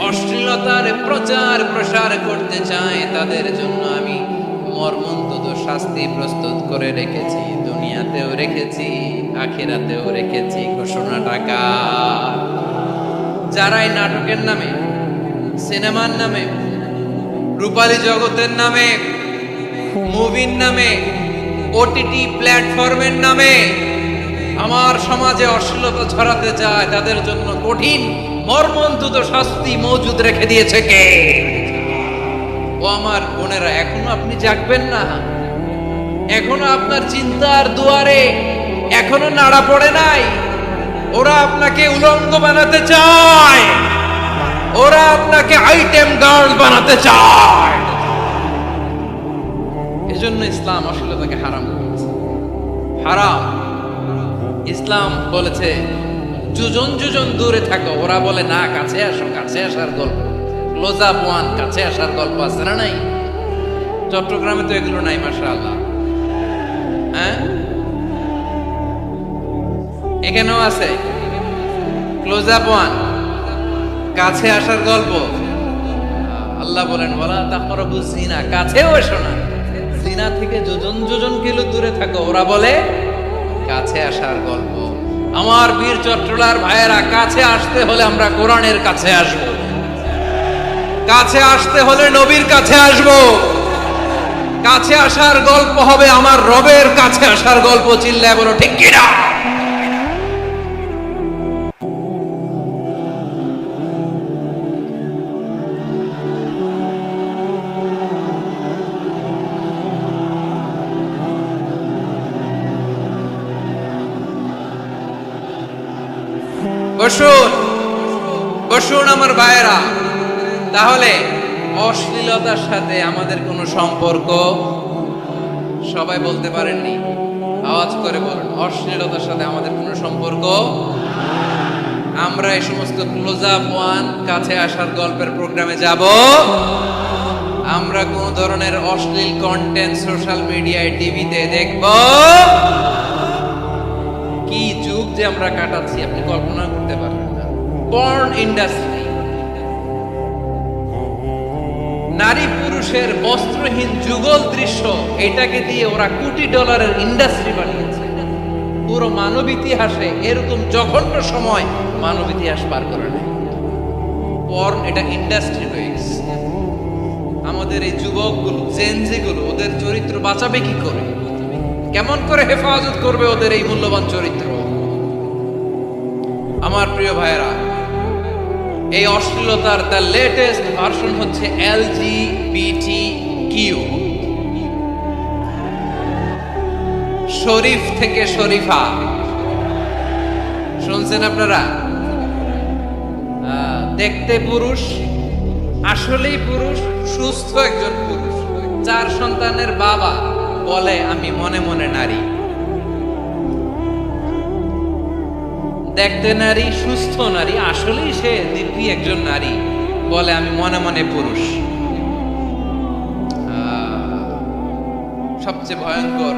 অশ্লীলতার প্রচার প্রসার করতে চায় তাদের জন্য আমি মর্মন্তুদ শাস্তি প্রস্তুত করে রেখেছি, দুনিয়াতেও রেখেছি, আখিরাতেও রেখেছি। ঘোষণাটা কার? যারাই নাটকের নামে, সিনেমার নামে, রূপালী জগতের নামে, মুভির নামে, ওটিটি প্ল্যাটফর্মের নামে আমার সমাজে অশ্লীলতা ছড়াতে চায় তাদের জন্য কঠিন মর্মন্তুদ শাস্তি মজুদ রেখে দিয়েছে কে? ও আমার বোনেরা, এখনো আপনি জাগবেন না? এখনো আপনার চিন্তার দুয়ারে এখনো নাড়া পড়ে নাই? ওরা আপনাকে উলঙ্গ বানাতে চায়, ওরা আপনাকে আইটেম গার্ল বানাতে চায়। এজন্য ইসলাম অশ্লীলতাকে হারাম করেছে। হারাম। ইসলাম বলেছে যোজন যোজন দূরে থাকো, ওরা বলে না কাছে আসো, কাছে আসার গল্প, ক্লোজ আপ ওয়ান, কাছে আসার গল্প আছে না নাই? চট্টগ্রামে তো এগুলো নাই মাশাআল্লাহ। হ্যাঁ, এখানেও আছে ক্লোজ আপ ওয়ান, কাছে আসার গল্প। আল্লাহ বলেন ওয়ালা তাকরাবু জিনা, কাছেও এসো না, জিনা থেকে যোজন যোজন কিলো দূরে থাকো, ওরা বলে কাছে আসার গল্প। আমার বীর চট্টলার ভাইয়েরা, কাছে আসতে হলে আমরা কোরআনের কাছে আসব, কাছে আসতে হলে নবীর কাছে আসব, কাছে আসার গল্প হবে আমার রবের কাছে আসার গল্প। চিল্লায় বলো ঠিক কিনা? বসুন বসুন আমার ভাইয়েরা। তাহলে অশ্লীলতার সাথে আমাদের কোনো সম্পর্ক? সবাই বলতে পারেননি, আওয়াজ করে বলুন, অশ্লীলতার সাথে আমাদের কোনো সম্পর্ক? আমরা এই সমস্ত ক্লোজ আপ ওয়ান, কাছে আসার গল্পের প্রোগ্রামে যাব? আমরা কোন ধরনের অশ্লীল কন্টেন্ট সোশ্যাল মিডিয়ায়, টিভিতে দেখব? কি যুগ যে আমরা কাটাচ্ছি আপনি কল্পনা করতে পারবেন না। পর্ন ইন্ডাস্ট্রি, নারী পুরুষের বস্ত্রহীন যুগল দৃশ্য, এটাকে দিয়ে ওরা কোটি ডলারের ইন্ডাস্ট্রি বানিয়েছে। পুরো মানব ইতিহাসে এরকম জঘন্য সময় মানব ইতিহাস পার করে নেয়। পর্ন এটা ইন্ডাস্ট্রি হয়ে গেছে। আমাদের এই যুবকগুলো, জেনজিগুলো, ওদের চরিত্র বাঁচাবে কি করে? কেমন করে হেফাজত করবে ওদের এই মূল্যবান চরিত্র? আমার প্রিয় ভাইয়েরা, এই অশ্লীলতার দ্য লেটেস্ট ভার্সন হচ্ছে LGBTQ, শরীফ থেকে শরীফা। শুনছেন আপনারা? দেখতে পুরুষ, আসলেই পুরুষ, সুস্থ একজন পুরুষ, 4 সন্তানের বাবা, বলে আমি মনে মনে নারী। দেখতে নারী, সুস্থ নারী, আসলেই সে দিব্যি একজন নারী, বলে আমি মনে মনে পুরুষ। সবচেয়ে ভয়ঙ্কর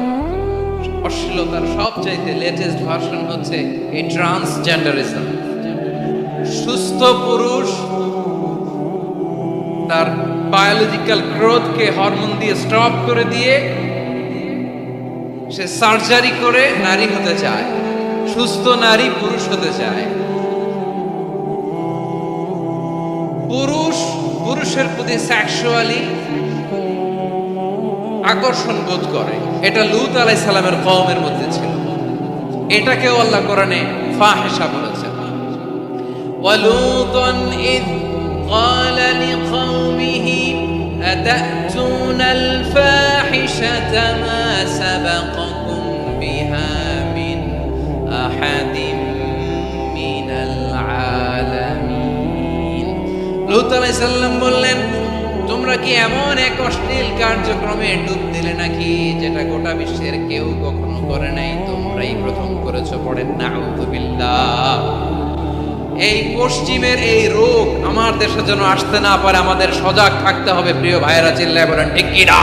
অশ্লীলতার সবচাইতে লেটেস্ট ভার্সন হচ্ছে এই ট্রান্সজেন্ডারিজম। সুস্থ পুরুষ তার বায়োলজিক্যাল গ্রোথকে হরমোন দিয়ে স্টপ করে দিয়ে সে সার্জারি করে নারী হতে চায়, সুস্থ নারী পুরুষ হতে চায়। পুরুষ পুরুষের প্রতি সেক্সুয়ালি আকর্ষণ বোধ করে, এটা লূত আলাইহিস সালামের কওমের মধ্যে ছিল। এটাকেও আল্লাহ কোরআনে ফাহিশা বলেছেন। ওয়ালুতান ইয قال لقومه أتأتون الفاحشة ما سبقكم بها من أحد من العالمين। লূত আলাইহিস সালাম বললেন, তোমরা তোমরা কি এমন এক অশ্লীল কার্যক্রমে ডুব দিলে নাকি যেটা গোটা বিশ্বের কেউ কখনো করে নাই, তোমরাই প্রথম করেছো? পড়েন নাউযুবিল্লাহ। এই পশ্চিমের এই রোগ আমার দেশে যেন আসতে না পারে, আমাদের সজাগ থাকতে হবে। প্রিয় ভাইয়েরা, চিল্লায় বলেন ঠিক কি না?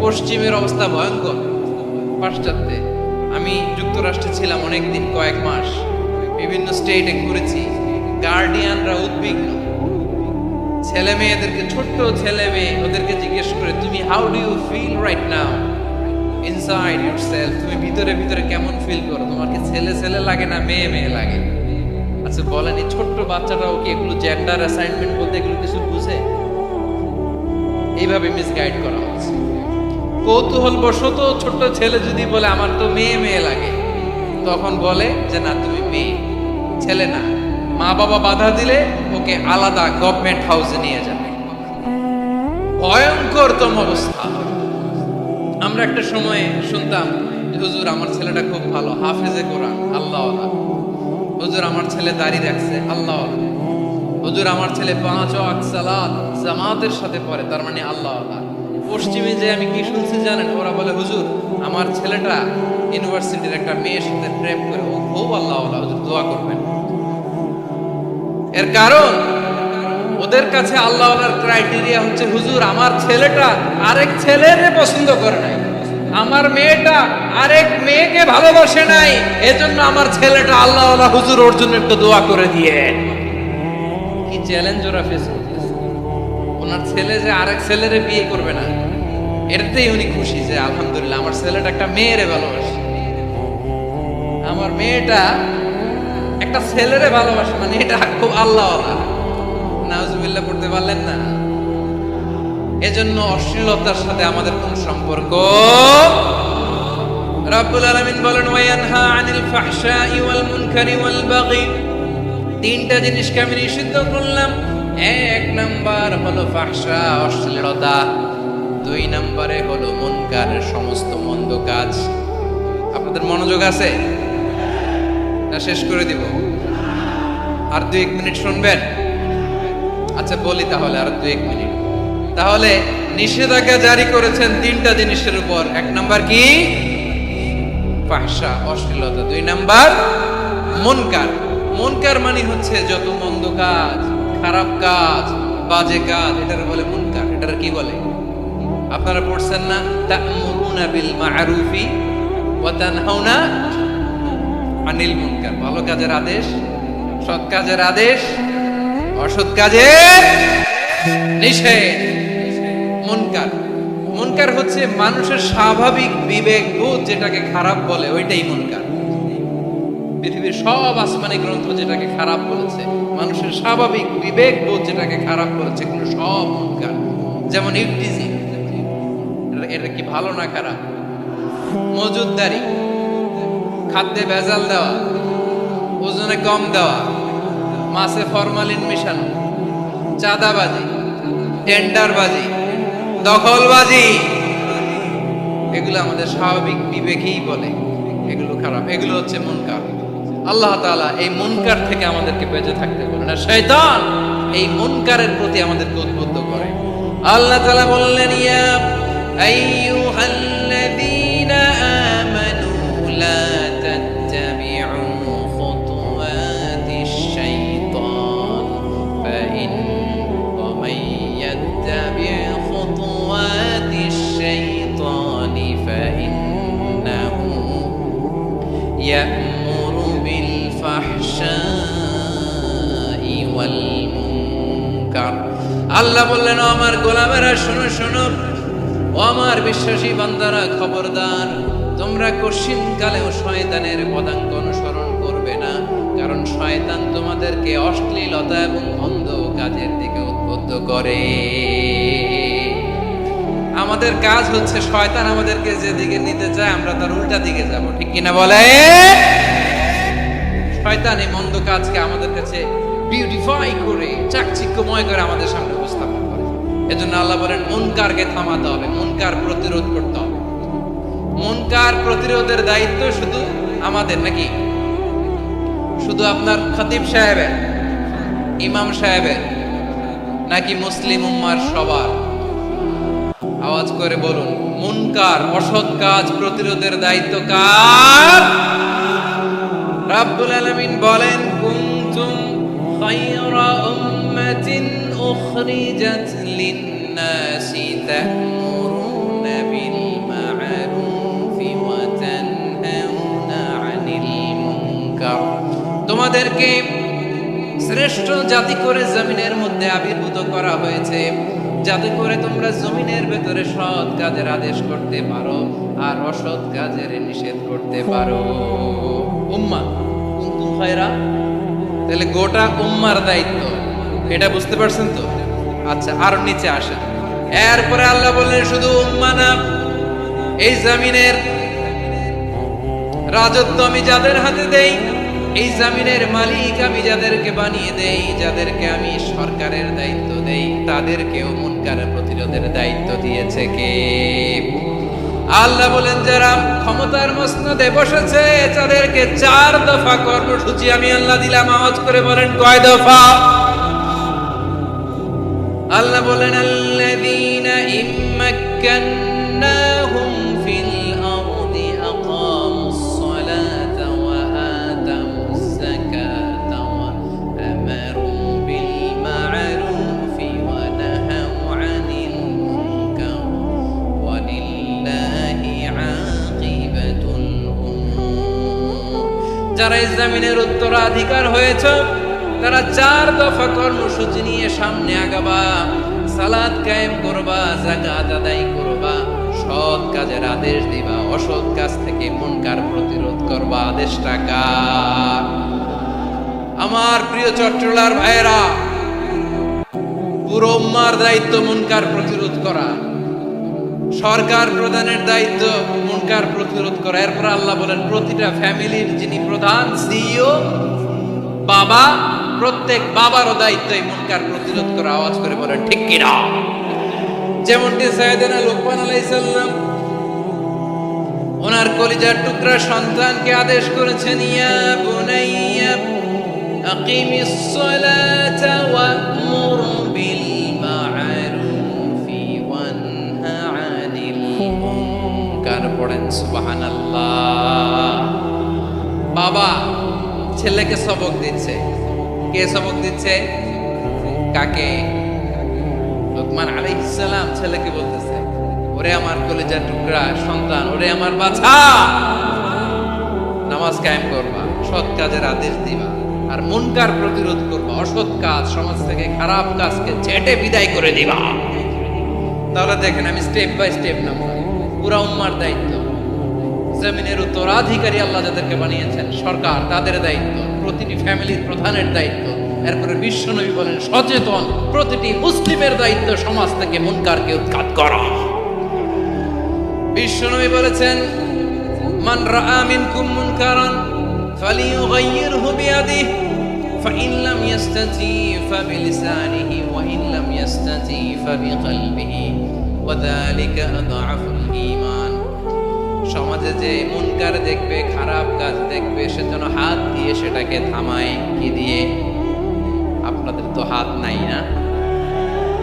পশ্চিমের অবস্থা ভয়ঙ্কর। পাশ্চাত্যে, আমি যুক্তরাষ্ট্রে ছিলাম অনেকদিন, কয়েক মাস, বিভিন্ন স্টেটে ঘুরেছি। গার্ডিয়ানরা উদ্বিগ্ন, ছেলে মেয়েদেরকে, ছোট্ট ছেলে মেয়ে, ওদেরকে জিজ্ঞেস করে, তুমি how do you feel right now inside yourself? তুমি ভিতরে ভিতরে কেমন ফিল করো? তোমার কি ছেলে ছেলে লাগে না মেয়ে মেয়ে লাগে? আচ্ছা বলেন, এই ছোট্ট বাচ্চাটাও কি এগুলো জেন্ডার অ্যাসাইনমেন্ট বলতে এগুলো কিছু বুঝে? এইভাবে মিসগাইড করা হচ্ছে। কৌতূহল বশত ছোট্ট ছেলে যদি বলে আমার তো মেয়ে মেয়ে লাগে, তখন বলে যে না তুমি মেয়ে, ছেলে না। মা বাবা বাধা দিলে ওকে আলাদা গভর্নমেন্ট হাউসে নিয়ে যাবে। ভয়ঙ্করতম অবস্থা। আমরা একটা সময় শুনতাম, হুজুর আমার ছেলেটা খুব ভালো, হাফেজে কোরআন, আল্লাহওয়ালা। হুজুর আমার ছেলে দাঁড়িয়ে রাখছে, আল্লাহওয়ালা। হুজুর আমার ছেলে 5 ওয়াক্ত সালাত জামাতের সাথে পড়ে, তার মানে আল্লাহওয়ালা। পশ্চিমে যে আমি কি শুনছি জানেন? ওরা বলে হুজুর আমার ছেলেটা ইউনিভার্সিটির একটা মেয়ের সাথে প্রেম করে, ও খুব আল্লাহওয়ালা, হুজুর দোয়া করবেন। এর কারণ ওদের কাছে আল্লাহওয়ালার ক্রাইটেরিয়া হচ্ছে, হুজুর আমার ছেলেটা আরেক ছেলেরে পছন্দ করে নাই, আমার মেয়েটা আরেক মেয়েকে ভালোবাসে নাই, এজন্য আমার ছেলেটা আল্লাহওয়ালা, হুজুর ওর জন্য একটু দোয়া করে দিয়ে। কি চ্যালেঞ্জ ওরা ফেস করতেছে। ওনার ছেলে যে আরেক ছেলেরে বিয়ে করবে না, এটাতেই উনি খুশি যে আলহামদুলিল্লাহ আমার ছেলেটা একটা মেয়েরে ভালোবাসে, আমার মেয়েটা একটা ছেলেরে ভালোবাসে, মানে এটা খুব আল্লাহওয়ালা। নাউজুবিল্লাহ পড়তে পারলেন না? এজন্য অশ্লীলতার সাথে আমাদের কোন সম্পর্ক? রাব্বুল আলামিন বলেন ওয়ায়ানহা আনিল ফাহশাই ওয়াল মুনকারি ওয়াল বাগি। তিনটা জিনিসকে আমি নিষিদ্ধ করলাম। এক নাম্বার হলো ফাহশা, অশ্লীলতা। 2 নম্বরে হলো মুনকারের সমস্ত মন্দ কাজ। আপনাদের মনোযোগ আছে না? শেষ করে দিব? আর 2-1 মিনিট শুনবেন? আচ্ছা বলি তাহলে, আর 2-1 মিনিট। তাহলে নিষেধাজ্ঞা জারি করেছেন 3টা জিনিসের উপর। 1 নাম্বার কি? ফাহশা, অশ্লীলতা। 2 নাম্বার মুনকার। মুনকার মানে হচ্ছে যত মন্দ কাজ, খারাপ কাজ, বাজে কাজ, এটার বলে মুনকার। এটার কি বলে? আপনারা পড়ছেন না, তা'মুরুনা বিল মা'রুফি ওয়া তানহাউনা আনিল মুনকার। ভালো কাজের আদেশ, সৎ কাজের আদেশ, অসৎ কাজের নিষেধ। মুনকার, মুনকার হচ্ছে মানুষের স্বাভাবিক বিবেক বোধ যেটাকে খারাপ বলে, ওইটাই মুনকার। পৃথিবীর সব আসমানি গ্রন্থ যেটাকে খারাপ বলেছে, মানুষের স্বাভাবিক বিবেক বোধ যেটাকে খারাপ বলেছে, কিন্তু সব মুনকার। যেমন ইফতিজি, এটা কি ভালো না খারাপ? মজুদদারি, খাদ্যে ভেজাল দেওয়া, ওজনে কম দেওয়া, মাছে ফরমালিন মেশানো, চাঁদাবাজি, টেন্ডারবাজি, দখলবাজি, এগুলো আমাদের স্বাভাবিক বিবেকেই বলে এগুলো খারাপ, এগুলো হচ্ছে মুনকার। আল্লাহ তাআলা এই মুনকার থেকে আমাদেরকে বেঁচে থাকতে বলেন, আর শয়তান এই মুনকারের প্রতি আমাদেরকে উদ্বুদ্ধ করে। আল্লাহ তাআলা বললেন, ইয়া আইয়ুহাল্লাযীনা আমানু লা তাত্তাবিউ খুতুওয়াতিশ শাইতান ফামান ইয়াত্তাবি' খুতুওয়াতিশ শাইতানি ফাইন্নাহু ইয়া'মুরু বিল ফাহশাই ওয়াল মুনকার। আল্লাহ বললেন, ও আমার গোলামেরা শোনো শোনো, ও আমার বিশ্বাসী বান্দারা খবরদার, তোমরা কশিনকালেও শয়তানের পদাঙ্ক অনুসরণ করবে না, কারণ শয়তান তোমাদেরকে অশ্লীলতা এবং মন্দ কাজের দিকে উদ্বুদ্ধ করে। আমাদের কাজ হচ্ছে শয়তান আমাদেরকে যেদিকে নিতে চায় আমরা তার উল্টা দিকে যাব, ঠিক কিনা বলে? শয়তান এই মন্দ কাজকে আমাদের কাছে বিউটিফাই করে, চাকচিক্যময় করে আমাদের সামনে উপস্থাপন করে। এজন্য আল্লাহ বলেন মুনকারকে থামাতে হবে, মুনকার প্রতিরোধ করতে হবে। মুনকার প্রতিরোধের দায়িত্ব শুধু আমাদের নাকি? শুধু আপনার খতিব সাহেবের, ইমাম সাহেবের নাকি মুসলিম উম্মার সবার? আওয়াজ করে বলুন। মুনকার অসৎ কাজ প্রতিরোধের দায়িত্ব কার? রাব্বুল আলামিন বলেন, কুনতুম খায়রা উম্মাতিন উখরিজাত লিন-নাসি তা'মুরুনা বিল মা'রুফি ওয়া তানহাউনা 'আনিল মুনকার। তোমাদেরকে শ্রেষ্ঠ জাতি করে জমিনের মধ্যে আবির্ভূত করা হয়েছে, যাতে করে তোমরা জমিনের ভেতরে সৎ কাজের আদেশ করতে পারো আর অসৎ কাজের নিষেধ করতে পারো। উম্মাহ কুনতুম খায়রা, তাহলে গোটা উম্মার দায়িত্ব, এটা বুঝতে পারছেন তো? আচ্ছা, আর নিচে আসেন। এরপরে আল্লাহ বললেন, শুধু উম্মাহ না, এই জমিনের রাজত্ব আমি যাদের হাতে দেই, এই জমিনের মালিক আমি যাদেরকে বানিয়ে দেই, যাদেরকে আমি সরকারের দায়িত্ব দেই, তাদেরকেও মুনকারের প্রতিরোধের দায়িত্ব দিয়েছে কে? আল্লাহ বলেন, যারা ক্ষমতার মসনদে বসেছে তাদেরকে 4 দফা কর্মসূচি আমি আল্লাহ দিলাম। আওয়াজ করে বলেন, কয় দফা? আল্লাহ বলেন, আল্লাযীনা ইম্মাক্কান্নাহুম ফিল আরদি আকামুস সালাতা ওয়া আতামুস যাকাতা ওয়া আমারু বিল মা'রুফি ওয়া নাহাউ আনিল মুনকার ওয়া লিল্লাহি আকিবাতুল উমুর। যারা এই জমিনের উত্তরাধিকার হয়েছে তারা 4 দফা কর্মসূচি নিয়ে সামনে আগাবা। সালাত কায়েম করবা, যাকাত আদায় করবা, সৎ কাজের আদেশ দিবা, অসৎ কাজ থেকে মুনকার প্রতিরোধ করবা। আদেশটা কার? আমার প্রিয় চট্টলার ভাইয়েরা, পুরো উম্মার দায়িত্ব মুনকার প্রতিরোধ করা, সরকার প্রধানের দায়িত্ব মুনকার প্রতিরোধ করা। এরপর আল্লাহ বলেন, প্রতিটা ফ্যামিলির যিনি প্রধান সিইও বাবা, প্রত্যেক বাবারও দায়িত্ব এই মুনকার প্রতিরোধ করা। আওয়াজ করে বলেন, ঠিক কিনা? যেমনটি সাইয়েদনা লুকমান আলাইহিস সালাম ওনার কলিজার টুকরা সন্তানকে আদেশ করেছেন, ইয়া বুনাইয়া আকিমিস সালাতা ওয়া'মুর বিল মা'রুফি ওয়ানহা আনিল মুনকার। পড়েন সুবহানাল্লাহ। বাবা ছেলেকে সবক দিচ্ছে। কে সবক দিচ্ছে? কাকে? লুকমান আলাইহিস সালাম ছেলেকে বলতেছে, ওরে আমার কলিজার টুকরা সন্তান, ওরে আমার বাছা, নামাজ কায়েম করবা, সৎ কাজের আদেশ দিবা, আর মুনকার প্রতিরোধ করবা, অসৎ কাজ, সমাজ থেকে খারাপ কাজকে ছেটে বিদায় করে দিবা। তাহলে দেখেন, আমি স্টেপ বাই স্টেপ নাম্বার, পুরা উম্মার দায়িত্ব। জমিনের উত্তরাধিকারী আল্লাহ যাদেরকে বানিয়েছেন, সরকার তাদের দায়িত্ব, প্রতিটি ফ্যামিলির প্রধানের দায়িত্ব। এরপরে বিশ্বনবী বলেন, সচেতন প্রতিটি মুসলিমের দায়িত্ব সমাজ থেকে মুনকারকে উৎখাত করা। বিশ্বনবী বলেছেন, মান রাআ মিনকুম মুনকারান ফালিয়ুগাইয়িরহু বিয়াদিহি ফাইন লাম ইয়াস্তাতি ফাবিলিসানিহি ওয়া ইন লাম ইয়াস্তাতি ফাবিকলবিহি ওয়া যালিকা আযআফুল ঈমান। সমাজে যে মুনকার দেখবে, খারাপ কাজ দেখবে, সেজন্য হাত দিয়ে সেটাকে থামায়। কি দিয়ে? আপনাদের তো হাত নাই না?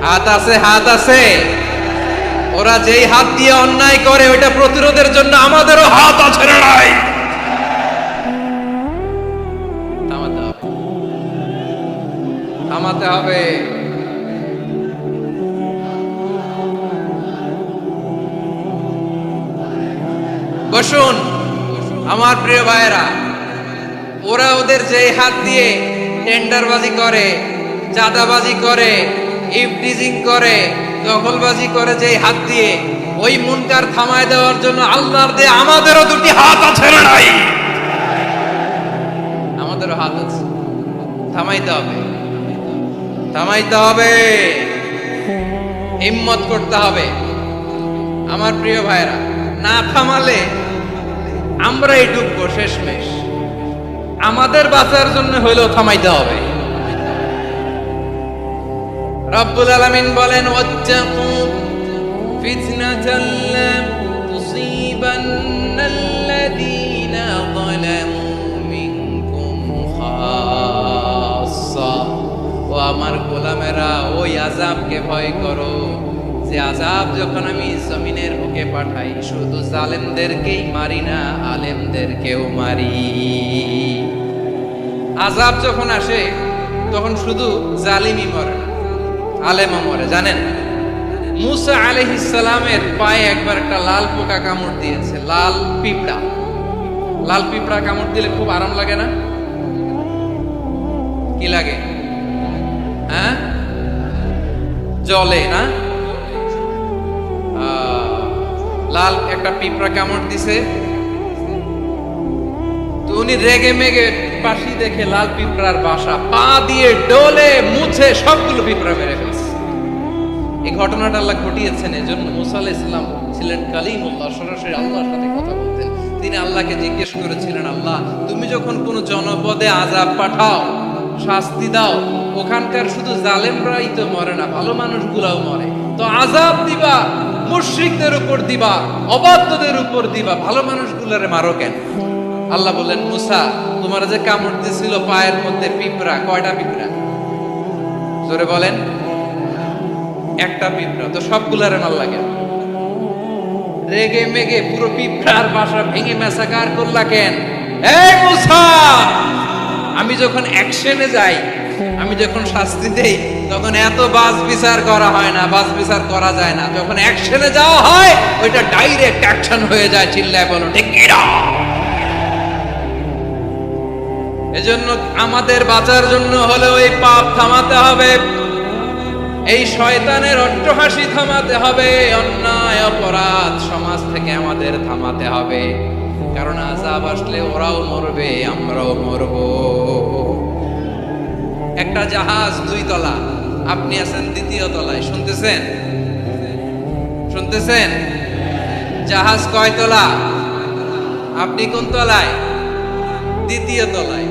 হাত আছে, হাত আছে। ওরা যেই হাত দিয়ে অন্যায় করে, ওইটা প্রতিরোধের জন্য আমাদেরও হাত আছে না নাই? থামাতে হবে, থামাতে হবে। বসুন আমার প্রিয় ভাইয়েরা, ওরা ওদের যেই হাত দিয়ে টেন্ডারবাজি করে, চাঁদাবাজি করে, ইফটিজিং করে, দখলবাজি করে, যেই হাত দিয়ে, ওই মুনকার থামায় দেওয়ার জন্য আল্লাহর দিয়ে আমাদেরও 2টি হাত আছে না নাই? আমাদেরও হাত আছে। থামাইতে হবে, থামাইতে হবে, হিম্মত করতে হবে। আমার প্রিয় ভাইয়েরা, না থামালে আমরাই ডুববো শেষমেশ। আমাদের বাঁচার জন্য হইলেও থামাইতে হবে। রব্বুল আলামিন বলেন, ওয়াত্তাকু ফিতনাতাল লা তুসিবান্নাল্লাযীনা যালামু মিনকুম খাসসা। ও আমার গোলামেরা ওই আযাবকে ভয় করো যে আযাব যখন আমি জমিনের বুকে পাঠাই শুধু জালেমদেরকেই মারি না, আলেমদেরকেও মারি। আযাব যখন আসে তখন শুধু জালিমই মরে না, আলেমও মরে। জানেন মুসা আলাইহিস সালামের পায়ে একবার একটা লাল পোকা কামড় দিয়েছে, লাল পিঁপড়া। লাল পিঁপড়া কামড় দিলে খুব আরাম লাগে না? কি লাগে? হ্যাঁ, জ্বলে না? লাল একটা পিঁপড়া কামড় দিছে, তো উনি রেগে মেগে পাশি দেখে লাল পিঁপড়ার বাসা পা দিয়ে ডলে মুছে সবগুলো পিঁপড়া মেরে ফেলছে। এই ঘটনাটা আল্লাহ ঘটিয়েছেন, এজন্য মুসা আলাইহিস সালাম ছিলেন কালিমুল্লাহ, সরাসরি আল্লাহর সাথে কথা বলতেন। তিনি আল্লাহকে জিজ্ঞেস করেছিলেন, আল্লাহ তুমি যখন কোনো জনপদে আযাব পাঠাও, শাস্তি দাও, ওখানকার শুধু জালেমরাই তো মরে না, ভালো মানুষগুলাও মরে, তো আযাব দিবা মুশরিকদের উপর দিবা, অবাধ্যদের উপর দিবা, ভালো মানুষগুলোরে মারো কেন? আল্লাহ বললেন, মুসা তোমার যে কামড় দিয়েছিল পায়ের মধ্যে পিঁপড়া, কয়টা পিঁপড়া? জোরে বলেন। একটা পিঁপড়া, তো সবগুলারে মারলা কেন? রেগে মেগে পুরো পিঁপড়ার বাসা ভেঙে ম্যাসাকার করলা কেন? এই মুসা, আমি যখন অ্যাকশনে যাই, আমি যখন শাস্তি দেই, তখন এত বাস বিচার করা হয় না, বাস বিচার করা যায় না। যখন অ্যাকশনে যাওয়া হয় ওইটা ডাইরেক্ট অ্যাকশন হয়ে যায়। চিল্লায় বলো ঠিক কি না? এজন্য আমাদের বাঁচার জন্য হলে ওই পাপ থামাতে হবে, এই শয়তানের অট্টহাসি থামাতে হবে, অন্যায় অপরাধ সমাজ থেকে আমাদের থামাতে হবে। কারণ আযাব আসলে ওরাও মরবে, আমরাও মরব। একটা জাহাজ 2 তলা, আপনি আছেন 2য় তলায়, শুনতেছেন? শুনতেছেন? জাহাজ কয় তলা? আপনি কোন তলায়? 2য় তলায়।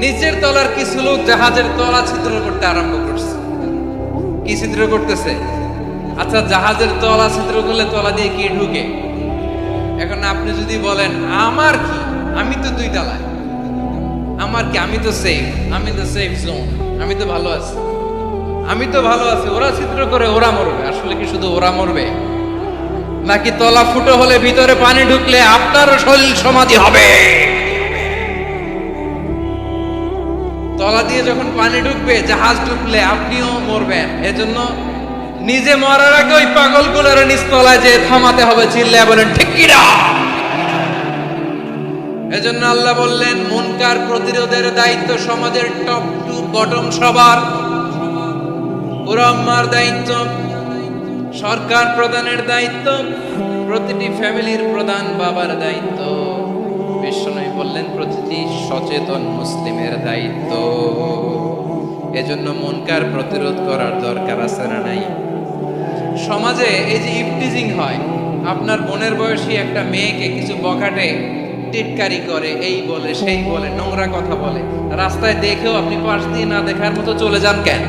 নিচের তলার কিছু লোক জাহাজের তলা ছিদ্র করতে আরম্ভ করছে। কি ছিদ্র করতেছে? আচ্ছা, জাহাজের তলা ছিদ্র করলে তলা দিয়ে কি ঢুকে? এখন আপনি যদি বলেন আমার কি, আমি তো 2 তলায়, আমার কি, আমি তো সেফ, আমি তো সেফ জোন, আমি তো ভালো আছি, আমি তো ভালো আছি, ওরা ছিদ্র করে ওরা মরবে। আসলে কি শুধু ওরা মরবে, নাকি তলা ফুটো হলে ভিতরে পানি ঢুকলে আপনারও শরীর সমাধি হবে? তলা দিয়ে যখন পানি ঢুকবে, জাহাজ ঢুকলে আপনিও মরবেন। এজন্য নিজে মরার আগে ওই পাগলগুলোর নিচতলায় যে থামাতে হবে। চিল্লায় বলেন ঠিক কি না? এজন্য আল্লাহ বললেন, মুনকার প্রতিরোধের দায়িত্ব সমাজের টপ টু বটম সবার। পুরাম্মার দায়িত্ব, সরকার প্রধানের দায়িত্ব, প্রতিটি ফ্যামিলির প্রধান বাবার দায়িত্ব। বিশ্বনবী বললেন প্রতিটি সচেতন মুসলিমের দায়িত্ব। এজন্য মুনকার প্রতিরোধ করার দরকার আছে না নাই? সমাজে এই যে ইফটিজিং হয়, আপনার বোনের বয়সী একটা মেয়েকে কিছু বখাটে টিটকারি করে, এই বলে সেই বলে, নোংরা কথা বলে, রাস্তায় দেখেও আপনি পাশ দিয়ে না দেখার মতো চলে যান কেন?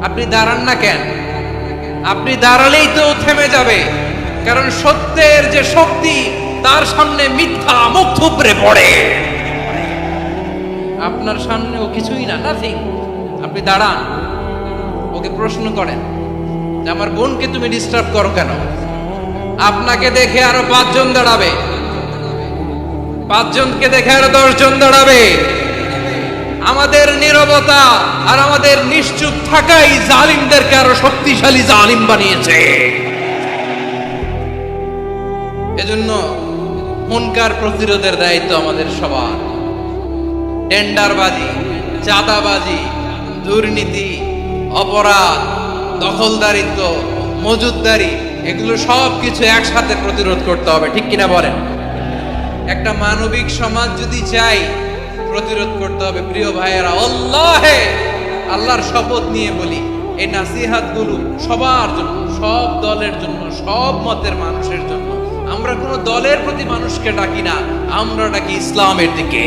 আপনি দাঁড়ান না কেন? আপনি দাঁড়ালেই তো থেমে যাবে, কারণ সত্যের যে শক্তি, তার সামনে মিথ্যা মুখ থুবড়ে পড়ে। আপনার সামনে ও কিছুই না, নাথিং। আপনি দাঁড়ান, ওকে প্রশ্ন করেন যে আমার বোনকে তুমি ডিস্টার্ব করো কেন? আপনাকে দেখে আরো 5 জন দাঁড়াবে, 5 জনকে দেখে আরো 10 জন দাঁড়াবে। আমাদের নীরবতা আর আমাদের নিশ্চুপ থাকাই জালিমদেরকে আরো শক্তিশালী জালিম বানিয়েছে। এজন্য মুনকার প্রতিরোধের দায়িত্ব আমাদের সবার। টেন্ডারবাজি, চাঁদাবাজি, দুর্নীতি, অপরাধ, দখলদারিত্ব, মজুদদারি, এগুলো সব কিছু একসাথে প্রতিরোধ করতে হবে। ঠিক কিনা বলেন? একটা মানবিক সমাজ যদি চাই, প্রতিরোধ করতে হবে। প্রিয় ভাইয়েরা, আল্লাহর শপথ নিয়ে বলি, এই নাসিহাত গুলো সবার জন্য, সব দলের জন্য, সব মতের মানুষের জন্য। আমরা কোনো দলের প্রতি মানুষকে ডাকি না, আমরা ডাকি ইসলামের দিকে।